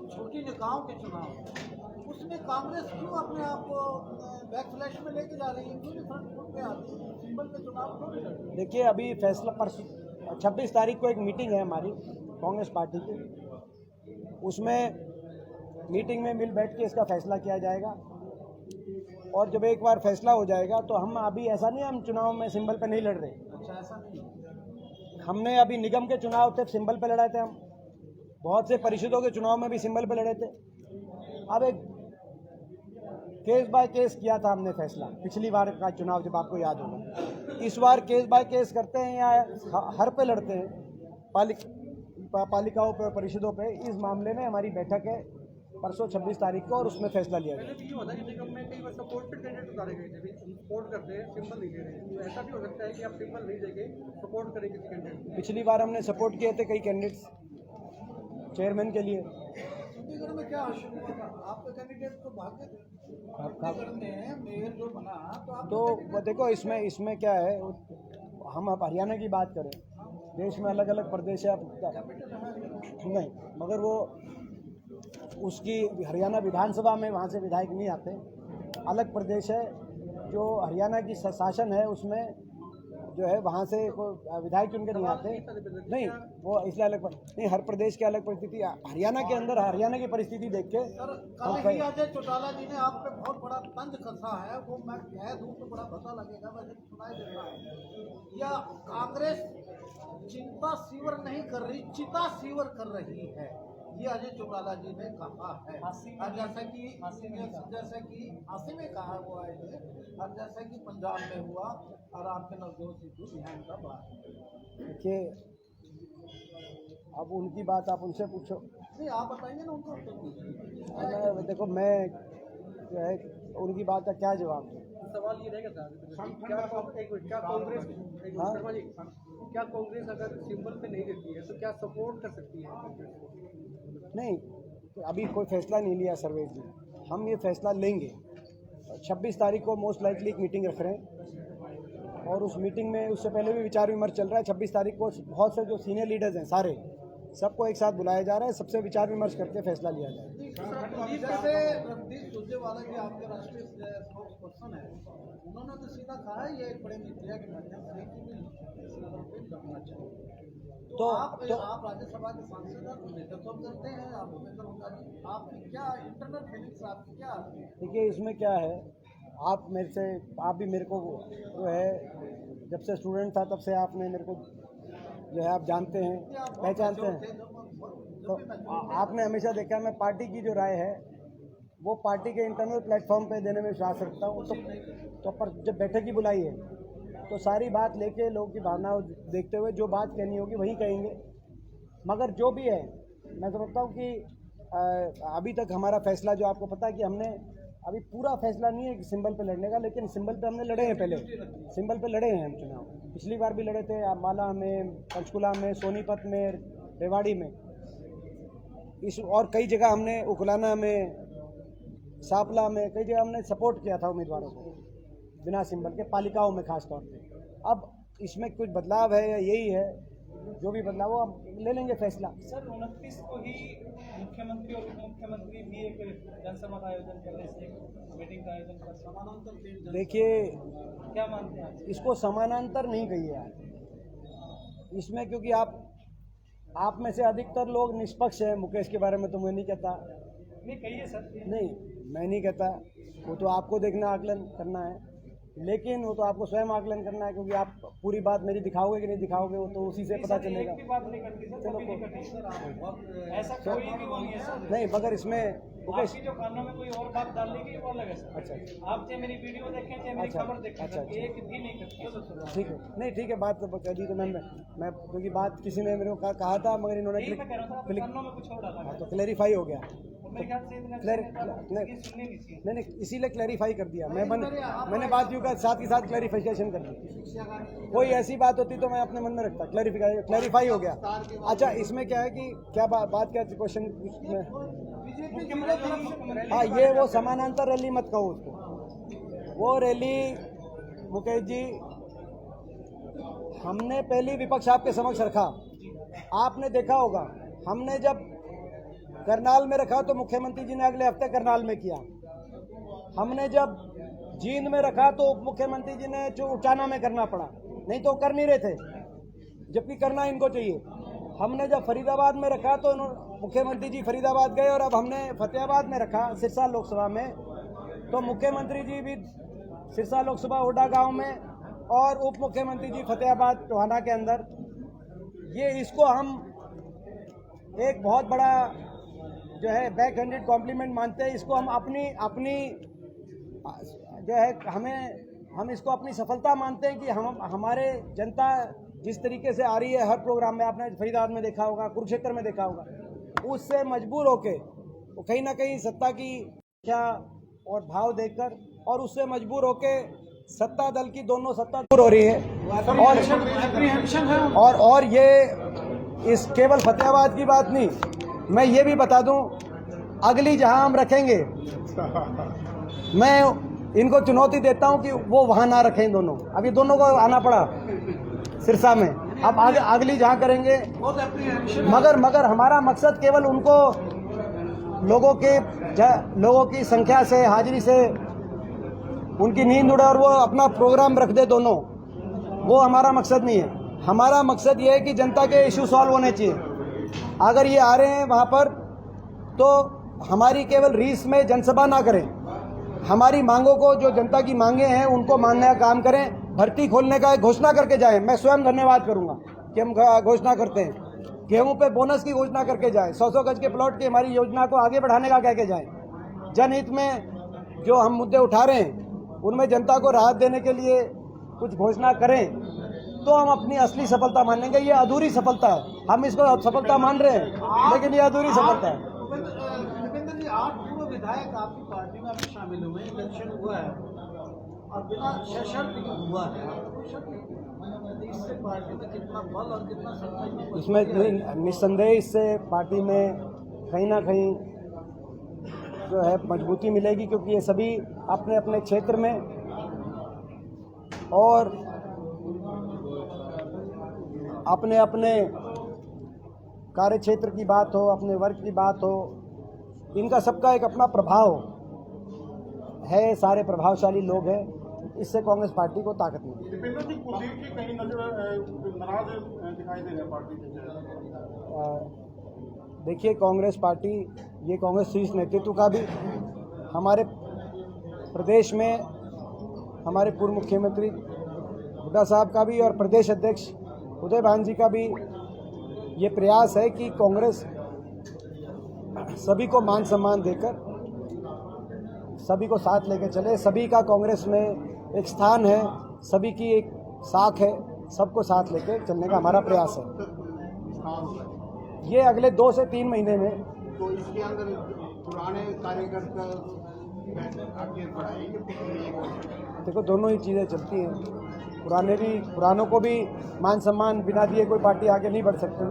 छोटी निकायों के चुनाव, उसमें कांग्रेस क्यों अपने आप को बैकफ्लैश में लेके जा रही है, क्यों फ्रंट फुट पे आती है, सिंबल पे चुनाव क्यों नहीं लड़ रही? देखिए, अभी फैसला परसों 26 तारीख को एक मीटिंग है हमारी कांग्रेस पार्टी की, उसमें मीटिंग में मिल बैठ के इसका फैसला किया जाएगा। और जब एक बार फैसला हो जाएगा तो हम अभी ऐसा नहीं, हम चुनाव में सिंबल पे नहीं लड़ रहे। अच्छा, ऐसा नहीं। हमने अभी निगम के चुनाव थे, सिंबल पे लड़ाए थे हम। बहुत से परिषदों के चुनाव में भी सिंबल पे लड़े थे। अब एक केस बाय केस किया था हमने फैसला पिछली बार का चुनाव, जब आपको याद होगा। इस बार केस बाय केस करते हैं या हर पे लड़ते हैं, पालिकाओं पे, परिषदों पे। इस मामले में हमारी बैठक है परसों 26 तारीख को, और उसमें फैसला लिया जाएगा। पहले भी होता है कि निगम में कई बार सपोर्टेड कैंडिडेट उतारे गए थे, सपोर्ट करते हैं, सिंबल नहीं दे रहे हैं। तो ऐसा भी हो सकता है कि आप सिंबल नहीं देके सपोर्ट करें किसी कैंडिडेट को। पिछली बार हमने सपोर्ट किए थे कई कैंडिडेट्स चेयरमैन के लिए। चंडीगढ़ में क्या आशंका हुआ था? आपके कैंडिडेट तो भागे थे चंडीगढ़ में, मेयर जो बना, तो आप तो देखो, इसमें क्या है, हम अब हरियाणा की बात करें, देश में अलग अलग प्रदेश है नहीं, मगर वो उसकी हरियाणा विधानसभा में वहाँ से विधायक नहीं आते। अलग प्रदेश है, जो हरियाणा की शासन है उसमें जो है वहाँ से कोई विधायक उनके नहीं आते। नहीं, वो इसलिए अलग नहीं, हर प्रदेश के अलग परिस्थिति। हरियाणा के अंदर हरियाणा की परिस्थिति देख के कल ही अजय चौटाला जी ने आप पे बहुत बड़ा तंज कसा है, वो मैं कह दूं तो बड़ा पता लगेगा, वैसे सुनाई देता है। या कांग्रेस चिंता सीवर नहीं कर रही, चिता सीवर कर रही है, ये अजय चौटाला जी ने कहा है। और जैसे कि हांसी में कहा हुआ है ये, और जैसे कि पंजाब में हुआ और आपके नवजोत सिद्धू बिहार का बात। देखिए, अब उनकी बात आप उनसे पूछो। नहीं, आप बताइए ना उनको। देखो, मैं जो है उनकी बात का क्या जवाब दूं? सवाल ये रहेगा सर, क्या कांग्रेस अगर सिंबल पे नहीं देती है तो क्या सपोर्ट कर सकती है? नहीं, तो अभी कोई फैसला नहीं लिया सर्वेश जी, हम ये फैसला लेंगे। 26 तारीख को मोस्ट लाइकली एक मीटिंग रख रहे हैं, और उस मीटिंग में उससे पहले भी विचार विमर्श चल रहा है। 26 तारीख को बहुत से जो सीनियर लीडर्स हैं सारे, सबको एक साथ बुलाया जा रहा है, सबसे विचार विमर्श करके फैसला लिया जाए। जैसे रणदीप सुरजेवाला जी आपके राष्ट्रीय स्पोक्स पर्सन है, उन्होंने तो सीधा कहा है ये एक बड़े मीडिया के माध्यम से करना चाहिए। तो आप राज्यसभा के सांसद हैं, तो नेतृत्व करते हैं, आप आपकी क्या इंटरनल फीलिंग्स, आपकी क्या? देखिए, इसमें क्या है, आप भी मेरे को जो है, जब से स्टूडेंट था तब से आपने मेरे को जो है, आप जानते हैं, पहचानते हैं। तो आपने हमेशा देखा, मैं पार्टी की जो राय है वो पार्टी के इंटरनल प्लेटफॉर्म पे देने में विश्वास रखता हूँ। तो पर जब बैठक की बुलाई है तो सारी बात लेके, लोगों की भावनाओं देखते हुए जो बात कहनी होगी वही कहेंगे। मगर जो भी है, मैं समझता हूँ कि अभी तक हमारा फैसला, जो आपको पता है कि हमने अभी पूरा फैसला नहीं है कि सिंबल पे लड़ने का, लेकिन सिंबल पे हमने लड़े हैं, पहले सिंबल पे लड़े हैं हम चुनाव। पिछली बार भी लड़े थे, अम्बाला में, पंचकुला में, सोनीपत में, रेवाड़ी में, और कई जगह हमने, उकलाना में, सापला में, कई जगह हमने सपोर्ट किया था उम्मीदवारों को बिना सिंबल के, पालिकाओं में खास तौर पे। अब इसमें कुछ बदलाव है या यही है, जो भी बदलाव हो अब ले लेंगे फैसला। सर 29 को ही मुख्यमंत्री और उप मुख्यमंत्री भी एक जनसभा का आयोजन कर रहे हैं, मीटिंग का आयोजन कर समानांतर। देखिए, क्या मानते हैं इसको समानांतर नहीं कहिए आप इसमें, क्योंकि आप में से अधिकतर लोग निष्पक्ष हैं। मुकेश के बारे में तो मैं नहीं कहता, नहीं कहिए सर। नहीं, मैं नहीं कहता, वो तो आपको देखना, आकलन करना है लेकिन वो तो आपको स्वयं आकलन करना है, क्योंकि आप पूरी बात मेरी दिखाओगे कि नहीं दिखाओगे वो तो उसी से पता चलेगा। नहीं, मगर इसमें आपकी जो कानों में कोई और बात डालने की वो अलग है सर। अच्छा आप चाहे मेरी वीडियो देखें चाहे मेरी खबर देखें, अच्छा, एक भी नहीं करती। ठीक है, नहीं ठीक है, बात तो कह दी तो मैं क्योंकि बात किसी ने मेरे को कहा था, मगर इन्होंने मैं कह रहा था आपके कानों में कुछ और डाला तो क्लैरिफाई हो गया। मेरे ख्याल से इतना नहीं, इसीलिए क्लैरिफाई कर दिया मैंने बात यूँ का साथ ही साथ क्लैरिफिकेशन कर दी। कोई ऐसी बात होती तो मैं अपने मन में रखता, क्लैरिफाई हो गया। अच्छा, इसमें क्या है कि क्या बात क्या क्वेश्चन में, हाँ ये वो समानांतर रैली मत कहो उसको, वो रैली मुकेश जी हमने पहली विपक्ष आपके समक्ष रखा। आपने देखा होगा हमने जब करनाल में रखा तो मुख्यमंत्री जी ने अगले हफ्ते करनाल में किया, हमने जब जींद में रखा तो उप मुख्यमंत्री जी ने जो उचाना में करना पड़ा, नहीं तो कर नहीं रहे थे, जबकि करना इनको चाहिए। हमने जब फरीदाबाद में रखा तो मुख्यमंत्री जी फरीदाबाद गए, और अब हमने फतेहाबाद में रखा सिरसा लोकसभा में, तो मुख्यमंत्री जी भी सिरसा लोकसभा ओडा गांव में और उप मुख्यमंत्री जी फतेहाबाद टोहाना के अंदर। ये इसको हम एक बहुत बड़ा जो है बैक हैंडेड कॉम्प्लीमेंट मानते हैं। इसको हम अपनी जो है हम इसको अपनी सफलता मानते हैं कि हमारे जनता जिस तरीके से आ रही है हर प्रोग्राम में, आपने फरीदाबाद में देखा होगा, कुरुक्षेत्र में देखा होगा, उससे मजबूर होके वो कहीं ना कहीं सत्ता की क्या और भाव देखकर, और उससे मजबूर होके सत्ता दल की दोनों सत्ता दूर हो रही है। और ये इस केवल फतेहाबाद की बात नहीं, मैं ये भी बता दूं, अगली जहां हम रखेंगे मैं इनको चुनौती देता हूं कि वो वहां ना रखें दोनों। अभी दोनों को आना पड़ा सिरसा में, अब आगे अगली जहां करेंगे। मगर हमारा मकसद केवल उनको लोगों की संख्या से, हाजिरी से उनकी नींद उड़े और वो अपना प्रोग्राम रख दे दोनों, वो हमारा मकसद नहीं है। हमारा मकसद ये है कि जनता के इशू सॉल्व होने चाहिए। अगर ये आ रहे हैं वहाँ पर तो हमारी केवल रीस में जनसभा ना करें, हमारी मांगों को, जो जनता की मांगे हैं उनको मानने का काम करें। भर्ती खोलने का घोषणा करके जाएं, मैं स्वयं धन्यवाद करूंगा कि हम घोषणा करते हैं। गेहूं पे बोनस की घोषणा करके जाएं, 100 गज के प्लॉट की हमारी योजना को आगे बढ़ाने का कह के जाएं। जनहित में जो हम मुद्दे उठा रहे हैं उनमें जनता को राहत देने के लिए कुछ घोषणा करें तो हम अपनी असली सफलता मानेंगे। ये अधूरी सफलता है, हम इसको सफलता मान रहे हैं लेकिन ये अधूरी सफलता है। भूपेंद्र जी, 8 पूर्व विधायक आपकी पार्टी में अभी शामिल हुए, इलेक्शन हुआ है और बिना सशर्त हुआ है, इससे पार्टी में कितना बल और कितना सत्ता, इसमें निस्संदेह इससे पार्टी में कहीं ना कहीं जो है मजबूती मिलेगी, क्योंकि ये सभी अपने अपने क्षेत्र में और अपने अपने कार्य क्षेत्र की बात हो, अपने वर्ग की बात हो, इनका सबका एक अपना प्रभाव है, सारे प्रभावशाली लोग हैं। इससे कांग्रेस पार्टी को ताकत मिली। दीपेंद्र जी, कुलदीप जी कहीं नाराज दिखाई दे रहे हैं पार्टी से। देखिए, कांग्रेस पार्टी, ये कांग्रेस शीर्ष नेतृत्व का भी, हमारे प्रदेश में हमारे पूर्व मुख्यमंत्री हुड्डा साहब का भी और प्रदेश अध्यक्ष उदय भान जी का भी ये प्रयास है कि कांग्रेस सभी को मान सम्मान देकर सभी को साथ लेकर चले। सभी का कांग्रेस में एक स्थान है, सभी की एक साख है, सबको साथ लेकर चलने का हमारा प्रयास है। ये अगले 2 से 3 महीने में। तो इसके अंदर पुराने कार्यकर्ता आगे बढ़ाएंगे। देखो, दोनों ही चीज़ें चलती हैं। पुरानों को भी मान सम्मान बिना दिए कोई पार्टी आगे नहीं बढ़ सकती,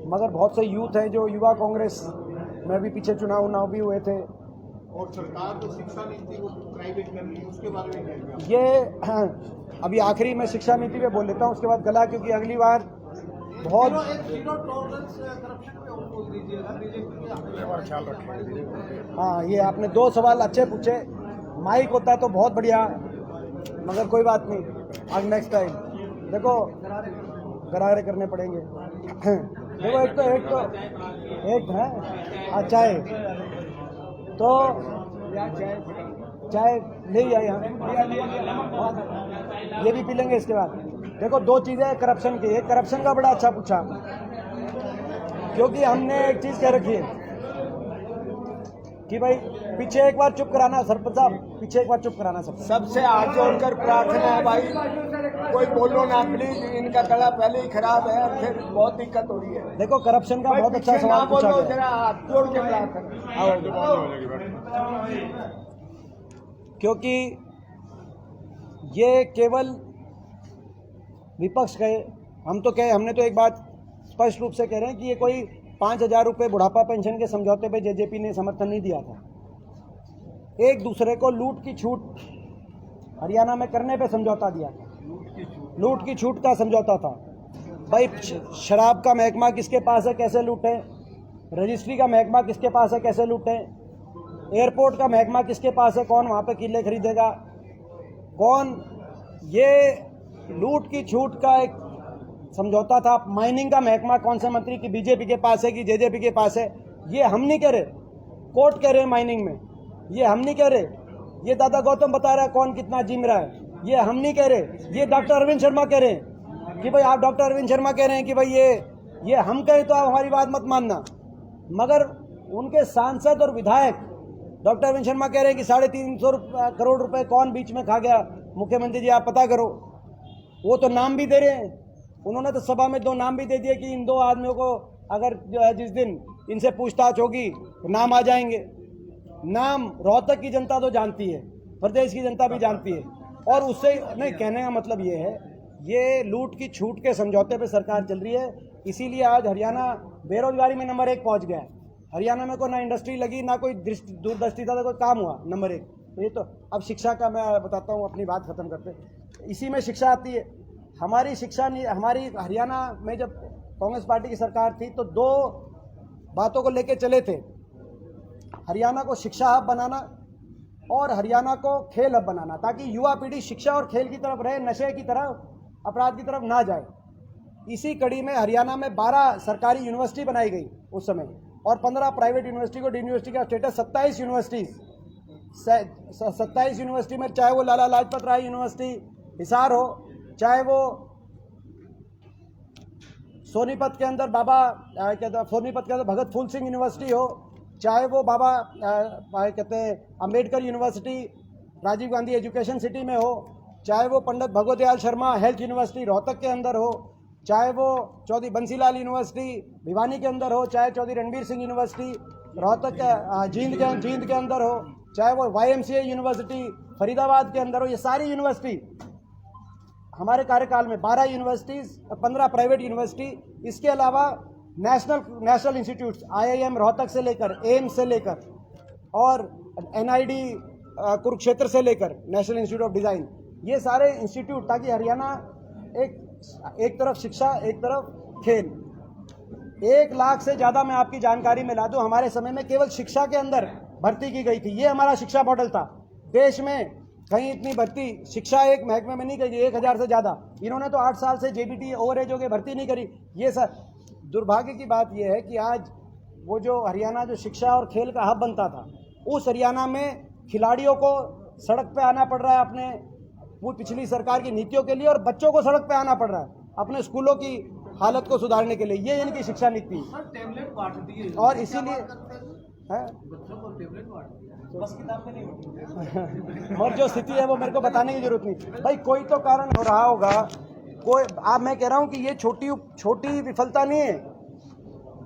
मगर बहुत से यूथ हैं जो युवा कांग्रेस में भी पीछे चुनाव भी हुए थे। और सरकार तो शिक्षा नीति को प्राइवेट कर रही है, उसके बारे में क्या? ये अभी आखिरी में शिक्षा नीति पे बोल लेता हूँ, उसके बाद गला, क्योंकि अगली बार बहुत हाँ, ये आपने 2 सवाल अच्छे पूछे। माइक होता तो बहुत बढ़िया, मगर कोई बात नहीं, आज नेक्स्ट टाइम देखो गरारे करने पड़ेंगे। देखो, एक है अच्छा है तो चाय ले ही आए हम, ये भी पी लेंगे इसके बाद। देखो दो चीज़ें करप्शन की, एक करप्शन का बड़ा अच्छा पूछा, क्योंकि हमने एक चीज़ कह रखी है कि भाई पीछे एक बार चुप कराना, सरपंच साहब पीछे एक बार चुप कराना। सबसे हाथ जोड़कर प्रार्थना है भाई, कोई बोलो ना प्लीज, इनका गला पहले ही खराब है और फिर बहुत दिक्कत हो रही है। देखो करप्शन का बहुत अच्छा सवाल पूछा गया, जरा हाथ जोड़ के प्रार्थना, क्योंकि ये केवल विपक्ष कहे, हम तो कहे, हमने तो एक बात स्पष्ट रूप से कह रहे हैं कि ये कोई 5,000 रुपये बुढ़ापा पेंशन के समझौते पे जेजेपी ने समर्थन नहीं दिया था। एक दूसरे को लूट की छूट हरियाणा में करने पे समझौता दिया था, लूट की छूट का समझौता था। भाई शराब का महकमा किसके पास है, कैसे लूटें, रजिस्ट्री का महकमा किसके पास है, कैसे लूटें, एयरपोर्ट का महकमा किसके पास है, कौन वहाँ पे किले खरीदेगा, कौन, ये लूट की छूट का एक समझौता था। माइनिंग का महकमा कौन से मंत्री की बीजेपी के पास है कि जेजेपी के पास है, ये हम नहीं कह रहे, कोर्ट कह रहे हैं माइनिंग में, ये हम नहीं कह रहे। ये दादा गौतम बता रहा है कौन कितना जिम रहा है, ये हम नहीं कह रहे। ये डॉक्टर अरविंद शर्मा कह रहे हैं कि भाई, आप डॉक्टर अरविंद शर्मा कह रहे हैं कि भाई ये हम कहें तो आप हमारी बात मत मानना, मगर उनके सांसद और विधायक डॉक्टर अरविंद शर्मा कह रहे हैं कि 350 करोड़ रुपए कौन बीच में खा गया, मुख्यमंत्री जी आप पता करो। वो तो नाम भी दे रहे हैं, उन्होंने तो सभा में 2 नाम भी दे दिए कि इन 2 आदमियों को अगर जो है जिस दिन इनसे पूछताछ होगी तो नाम आ जाएंगे। नाम रोहतक की जनता तो जानती है, प्रदेश की जनता भी जानती है, और उससे नहीं, कहने का मतलब ये है, ये लूट की छूट के समझौते पे सरकार चल रही है। इसीलिए आज हरियाणा बेरोजगारी में नंबर 1 पहुंच गया है। हरियाणा में कोई ना इंडस्ट्री लगी, ना कोई दूरदृष्टि था, कोई काम हुआ, नंबर 1। ये तो अब शिक्षा का मैं बताता हूँ, अपनी बात खत्म करते, इसी में शिक्षा आती है। हमारी शिक्षा नहीं, हमारी हरियाणा में जब कांग्रेस पार्टी की सरकार थी तो 2 बातों को लेके चले थे, हरियाणा को शिक्षा हब बनाना और हरियाणा को खेल हब बनाना, ताकि युवा पीढ़ी शिक्षा और खेल की तरफ रहे, नशे की तरफ, अपराध की तरफ ना जाए। इसी कड़ी में हरियाणा में 12 सरकारी यूनिवर्सिटी बनाई गई उस समय, और 15 प्राइवेट यूनिवर्सिटी को यूनिवर्सिटी का स्टेटस, 27 यूनिवर्सिटी में, चाहे वो लाला लाजपत राय यूनिवर्सिटी हिसार हो, चाहे वो सोनीपत के अंदर सोनीपत के अंदर भगत फूल सिंह यूनिवर्सिटी हो, चाहे वो बाबा कहते हैं Ambedkar university Rajiv Gandhi education city में हो, चाहे वो पंडित भगवत दयाल शर्मा हेल्थ यूनिवर्सिटी रोहतक के अंदर हो, चाहे वो चौधरी बंसीलाल यूनिवर्सिटी भिवानी के अंदर हो, चाहे चौधरी रणबीर सिंह यूनिवर्सिटी रोहतक के जींद के अंदर हो, चाहे वो YMCA यूनिवर्सिटी फरीदाबाद के अंदर हो, ये सारी यूनिवर्सिटी हमारे कार्यकाल में 12 यूनिवर्सिटीज़, 15 प्राइवेट यूनिवर्सिटी, इसके अलावा नेशनल इंस्टीट्यूट्स, IIM रोहतक से लेकर, एम्स से लेकर और NID कुरुक्षेत्र से लेकर नेशनल इंस्टीट्यूट ऑफ डिज़ाइन, ये सारे इंस्टीट्यूट, ताकि हरियाणा एक तरफ शिक्षा, एक तरफ खेल। 1 लाख से ज़्यादा मैं आपकी जानकारी में ला दूं, हमारे समय में केवल शिक्षा के अंदर भर्ती की गई थी। ये हमारा शिक्षा मॉडल था। देश में कहीं इतनी भर्ती शिक्षा एक महकमे में नहीं करी, 1000 से ज़्यादा। इन्होंने तो 8 साल से JBT ओवरेज हो के भर्ती नहीं करी। ये सर दुर्भाग्य की बात यह है कि आज वो जो हरियाणा जो शिक्षा और खेल का हब बनता था, उस हरियाणा में खिलाड़ियों को सड़क पे आना पड़ रहा है अपने वो पिछली सरकार की नीतियों के लिए, और बच्चों को सड़क पे आना पड़ रहा है अपने स्कूलों की हालत को सुधारने के लिए। ये इनकी शिक्षा नीति, और इसीलिए और जो स्थिति है वो मेरे को बताने की जरूरत नहीं भाई, कोई तो कारण हो रहा होगा, कोई। आप मैं कह रहा हूं कि ये छोटी विफलता नहीं है।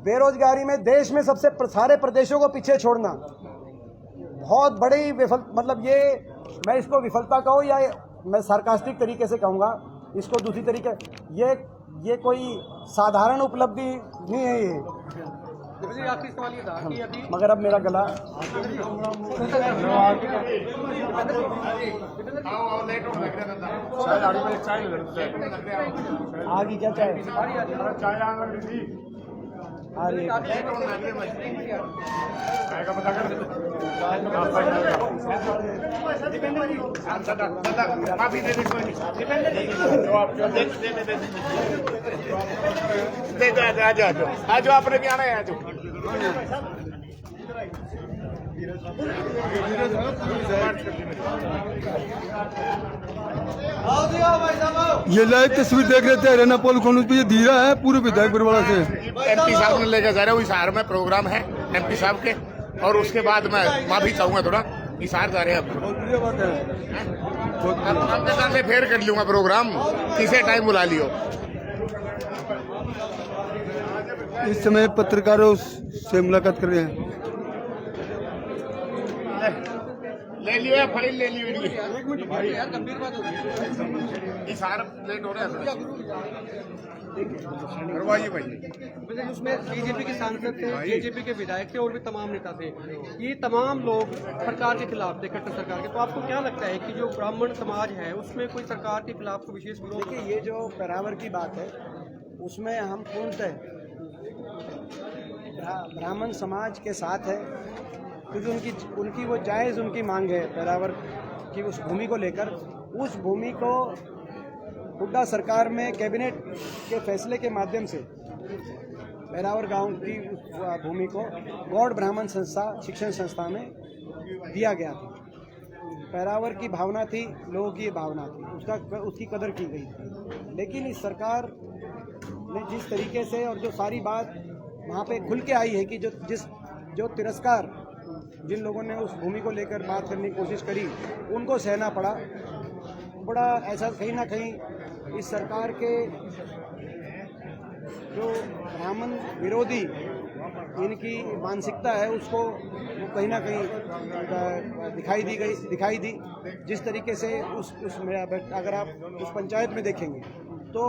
बेरोजगारी में देश में सबसे सारे प्रदेशों को पीछे छोड़ना बहुत बड़ी मतलब ये, मैं इसको विफलता कहूँ या मैं सार्कास्टिक तरीके से कहूँगा, इसको दूसरी तरीके, ये कोई साधारण उपलब्धि नहीं है ये। आखिरी सवाल ये था कि अभी, मगर अब मेरा गला आगे क्या चाहे माफी दे दे, आज आपने भी आना है, आज ये लाइव तस्वीर देख रहे थे हरियाणा पोल कॉन्फ्रेंस पे, ये धीरा है पूरे विधायक बरवाड़ा से। एमपी साहब ने लेकर जा रहे हो, हिसार में प्रोग्राम है एमपी साहब के, और उसके बाद मैं माफी चाहूंगा थोड़ा, हिसार जा रहे हैं अब आपके सामने फेर कर लूंगा प्रोग्राम, किसे टाइम बुला लियो। इस समय पत्रकारों से मुलाकात कर रहे हैं। ले लियो या फाइल ले लियो, यार गंभीर बात हो गई, हिसार लेट हो रहा है, करवाइए भाई। उसमें बीजेपी के सांसद थे, बीजेपी के विधायक थे और भी तमाम नेता थे। ये तमाम लोग सरकार के खिलाफ थे, कट्टर सरकार के। तो आपको क्या लगता है कि जो ब्राह्मण समाज है उसमें कोई सरकार के खिलाफ को विशेष विरोध? देखिए, ये जो पैरावर की बात है उसमें हम पूर्णतः ब्राह्मण समाज के साथ है, क्योंकि उनकी वो जायज़ उनकी मांग है पैरावर की उस भूमि को लेकर। उस भूमि को हुड्डा सरकार में कैबिनेट के फैसले के माध्यम से पैरावर गांव की भूमि को गौड़ ब्राह्मण संस्था शिक्षण संस्था में दिया गया था। पैरावर की भावना थी, लोगों की भावना थी, उसकी कदर की गई थी। लेकिन इस सरकार ने जिस तरीके से और जो सारी बात वहाँ पे खुल के आई है कि जो तिरस्कार जिन लोगों ने उस भूमि को लेकर बात करने की कोशिश करी, उनको सहना पड़ा। बड़ा ऐसा कहीं ना कहीं इस सरकार के जो ब्राह्मण विरोधी इनकी मानसिकता है उसको कहीं ना कहीं दिखाई दी। जिस तरीके से अगर आप उस पंचायत में देखेंगे तो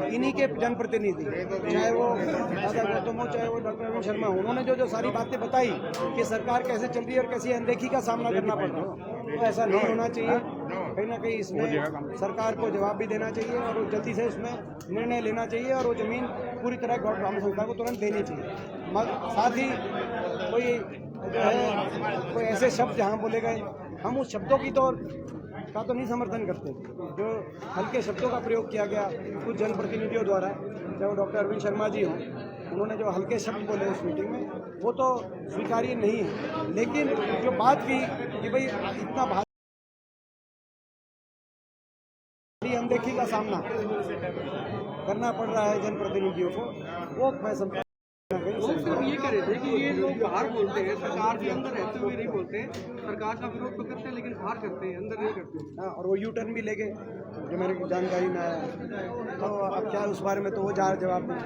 इन्हीं के जनप्रतिनिधि, चाहे वो दादा गौतम हो चाहे वो डॉक्टर अरविंद शर्मा हो, उन्होंने जो सारी बातें बताई कि सरकार कैसे चल रही है और कैसी अनदेखी का सामना करना पड़ रहा है, तो ऐसा नहीं होना चाहिए। कहीं ना कहीं इसमें सरकार को जवाब भी देना चाहिए और जल्दी से उसमें निर्णय लेना चाहिए और वो ज़मीन पूरी तरह गौड़ ब्राह्मण संस्था को तुरंत देनी चाहिए। साथ ही कोई जो है कोई ऐसे शब्द जहाँ बोले गए, हम उस शब्दों की का तो नहीं समर्थन करते। जो हल्के शब्दों का प्रयोग किया गया कुछ जनप्रतिनिधियों द्वारा, चाहे वो डॉक्टर अरविंद शर्मा जी हों, उन्होंने जो हल्के शब्द बोले उस मीटिंग में, वो तो स्वीकार्य नहीं है। लेकिन जो बात की कि भाई इतना भारी अनदेखी का सामना करना पड़ रहा है जनप्रतिनिधियों को, वो मैं समझता हूं। सिर्फ ये कह रहे थे कि ये लोग बाहर बोलते हैं, सरकार के अंदर रहते हुए नहीं बोलते। सरकार का विरोध तो करते हैं लेकिन बाहर करते हैं, अंदर नहीं करते। हाँ, और वो यू टर्न भी लेके जो मेरे जानकारी में आया, तो अब क्या उस बारे में तो वो जवाब दें।